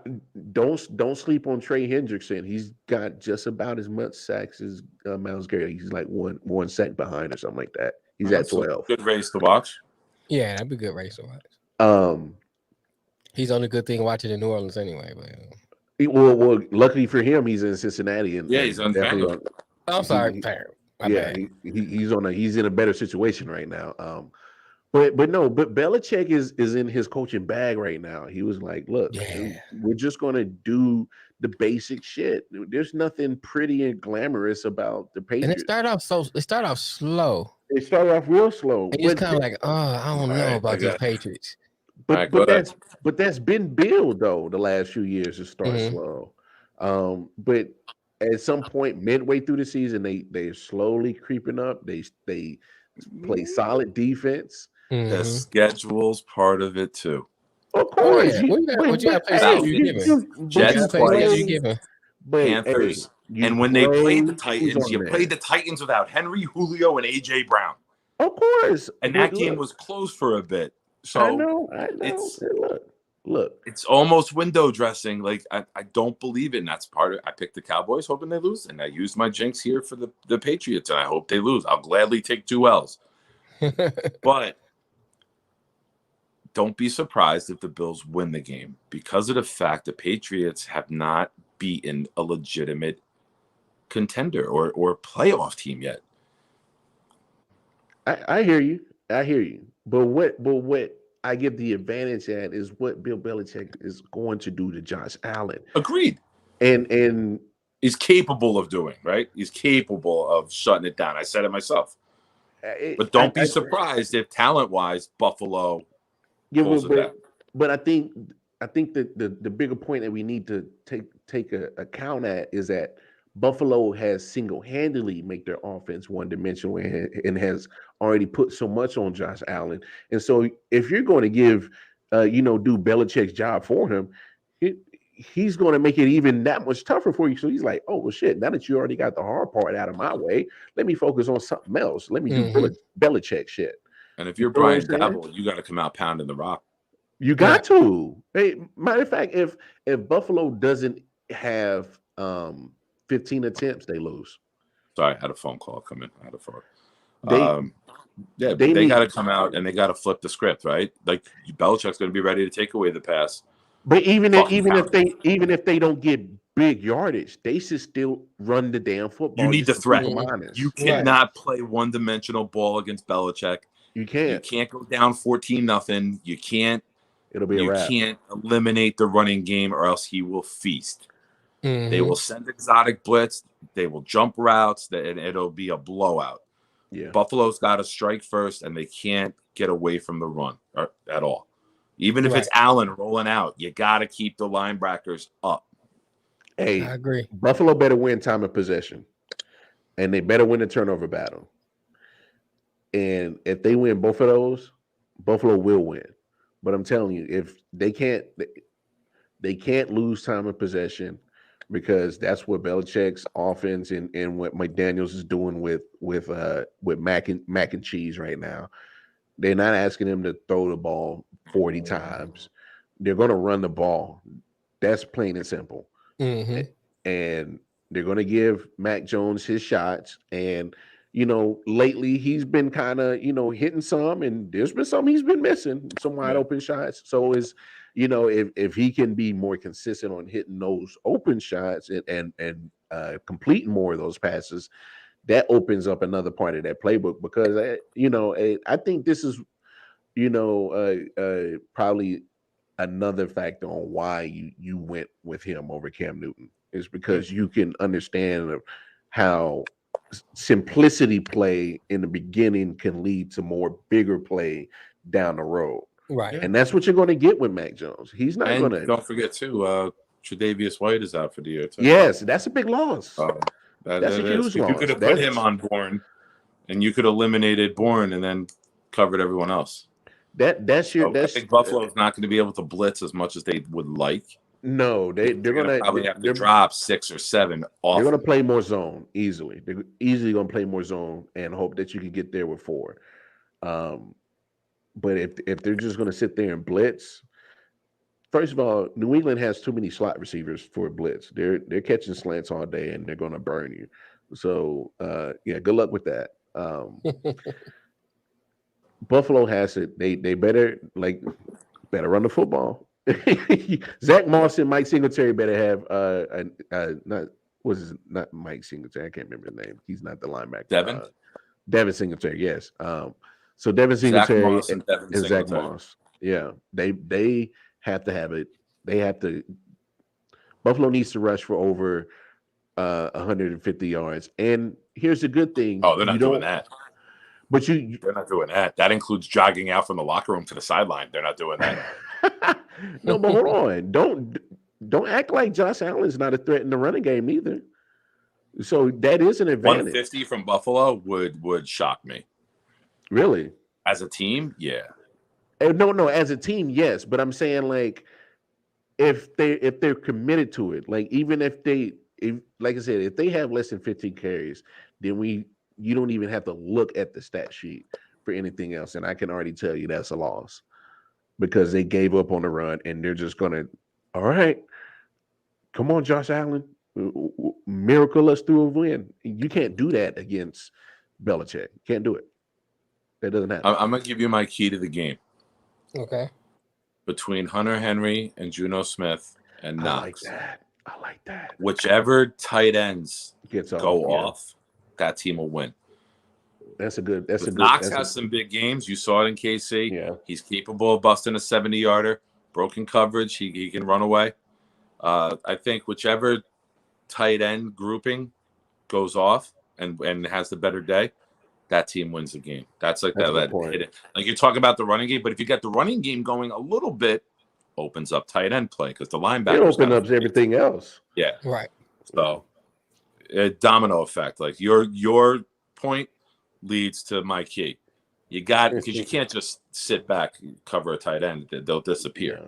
don't sleep on Trey Hendrickson. He's got just about as much sacks as Myles Garrett. He's like one sack behind or something like that. He's at 12. Good race to watch. Yeah, that'd be a good race to watch. He's the only good thing watching in New Orleans anyway. But well, luckily for him, he's in Cincinnati, and he's on. I'm sorry, he's in a better situation right now. But Belichick is in his coaching bag right now. He was like, "Look, we're just gonna do the basic shit. There's nothing pretty and glamorous about the Patriots." And it started off slow. It started off real slow. And it's kind of like, I don't know about these Patriots. But that's been built though the last few years to start slow. But at some point midway through the season, they're slowly creeping up. They play solid defense. The schedule's part of it too. Of course, Jets, Panthers, and when they played the Titans, you played the Titans without Henry, Julio, and AJ Brown. Of course, and that game was close for a bit. So I know. Look, it's almost window dressing. Like I don't believe it, and that's part of it. I picked the Cowboys hoping they lose, and I used my jinx here for the Patriots, and I hope they lose. I'll gladly take 2 L's. But don't be surprised if the Bills win the game because of the fact the Patriots have not beaten a legitimate contender or playoff team yet. I hear you. But what I give the advantage at is what Bill Belichick is going to do to Josh Allen. Agreed. And he's capable of doing, right? He's capable of shutting it down. I said it myself. But don't be surprised if talent-wise, Buffalo pulls it back. But I think I think that the bigger point that we need to take a account at is that Buffalo has single-handedly make their offense one-dimensional and has already put so much on Josh Allen. And so if you're going to give do Belichick's job for him, he's going to make it even that much tougher for you. So he's like, oh well shit, now that you already got the hard part out of my way, let me focus on something else. Let me do Belichick shit. And if you're Brian Daboll, you got to come out pounding the rock. You got to. Hey, matter of fact, if Buffalo doesn't have 15 attempts, they lose. Sorry, I had a phone call come in. I had a phone. They got to come out and they got to flip the script, right? Like Belichick's going to be ready to take away the pass. But even if they don't get big yardage, they should still run the damn football. You need the threat. You cannot play one-dimensional ball against Belichick. You can't. You can't go down 14-0. You can't. It'll be a wrap. You can't eliminate the running game, or else he will feast. They will send exotic blitz. They will jump routes, and it'll be a blowout. Yeah. Buffalo's got to strike first, and they can't get away from the run at all. Even if it's Allen rolling out, you got to keep the linebackers up. Hey, I agree. Buffalo better win time of possession, and they better win the turnover battle. And if they win both of those, Buffalo will win. But I'm telling you, if they can't lose time of possession, because that's what Belichick's offense and what McDaniels is doing with mac and cheese right now. They're not asking him to throw the ball 40 times. They're going to run the ball. That's plain and simple. And they're going to give Mac Jones his shots. And lately he's been kind of, hitting some, and there's been some he's been missing, some wide open shots. So if he can be more consistent on hitting those open shots and completing more of those passes, that opens up another part of that playbook. Because I think this is probably another factor on why you went with him over Cam Newton, is because you can understand how simplicity play in the beginning can lead to more bigger play down the road. Right. And that's what you're going to get with Mac Jones. He's not going to. Don't forget, too, Tre'Davious White is out for the year, too. Yes, that's a big loss. That's a huge loss. You could have put him on Bourne, and you could have eliminated Bourne and then covered everyone else. I think Buffalo's not going to be able to blitz as much as they would like. No, they're going to probably have to drop 6 or 7 off. They're going to play more zone easily. They're easily going to play more zone and hope that you can get there with 4. But if they're just going to sit there and blitz, first of all, New England has too many slot receivers for a blitz. They're catching slants all day, and they're going to burn you. So good luck with that. Buffalo has it. They better run the football. Zach Moss and Mike Singletary better have not Mike Singletary. I can't remember his name. He's not the linebacker. Devin Singletary. Yes. So Devin Singletary and Zach Moss. Yeah, they have to have it. They have to. Buffalo needs to rush for over 150 yards. And here's the good thing. Oh, they're not doing that. But they're not doing that. That includes jogging out from the locker room to the sideline. They're not doing that. No, but hold on. Don't act like Josh Allen's not a threat in the running game either. So that is an advantage. 150 from Buffalo would shock me. Really? As a team, yeah. No, as a team, yes. But I'm saying, like, if they're committed to it, like, even if like I said, if they have less than 15 carries, then you don't even have to look at the stat sheet for anything else. And I can already tell you that's a loss, because they gave up on the run, and they're just going to, all right, come on, Josh Allen, miracle us through a win. You can't do that against Belichick. Can't do it. That doesn't happen. I'm going to give you my key to the game. Okay. Between Hunter Henry and Juno Smith and Knox. I like that. Whichever tight ends go off, that team will win. That's a good. Knox has some big games. You saw it in KC. Yeah. He's capable of busting a 70-yarder. Broken coverage. He can run away. I think whichever tight end grouping goes off and has the better day, that team wins the game. That's like that. Like you're talking about the running game, but if you got the running game going a little bit, opens up tight end play because the linebacker it opens up everything else. Yeah, right. So a domino effect. Like your point leads to my key. You got because you can't just sit back and cover a tight end; they'll disappear.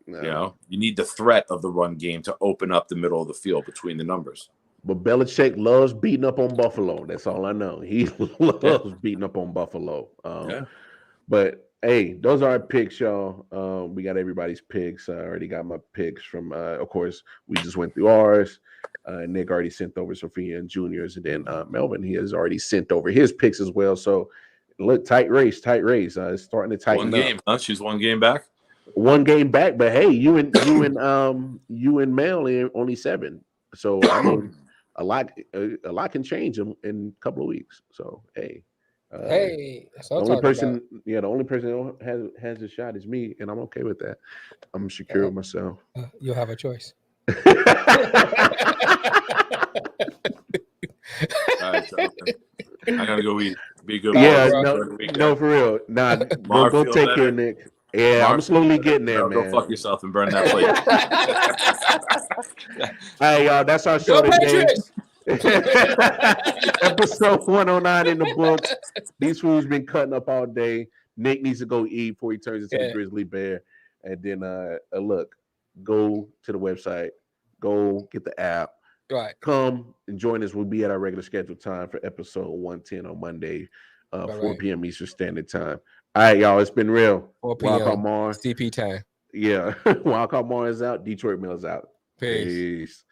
No. You know, you need the threat of the run game to open up the middle of the field between the numbers. But Belichick loves beating up on Buffalo. That's all I know. He loves beating up on Buffalo. But hey, those are our picks, y'all. We got everybody's picks. I already got my picks from. Of course, we just went through ours. Nick already sent over Sophia and Juniors, and then Melvin, he has already sent over his picks as well. So look, tight race. It's starting to tighten up. 1 game, huh? She's 1 game back. 1 game back, but hey, you and Mel in only 7. So I mean, a lot can change in a couple of weeks. So hey, that's the only person that has a shot is me, and I'm okay with that. I'm secure with myself. You'll have a choice. All right, I gotta go eat. Be good. Yeah, no, for real. Nah, go take care, Nick. Yeah, I'm slowly getting there, man. Go fuck yourself and burn that plate. Hey, y'all, that's our show today. Episode 109 in the books. These fools been cutting up all day. Nick needs to go eat before he turns into a grizzly bear. And then look, go to the website, go get the app. Right. Come and join us. We'll be at our regular scheduled time for episode 110 on Monday, 4 p.m. Eastern Standard Time. All right, y'all. It's been real. 4 p.m. CP time. Yeah. Wildcard Mar is out. Detroit Mills out. Peace.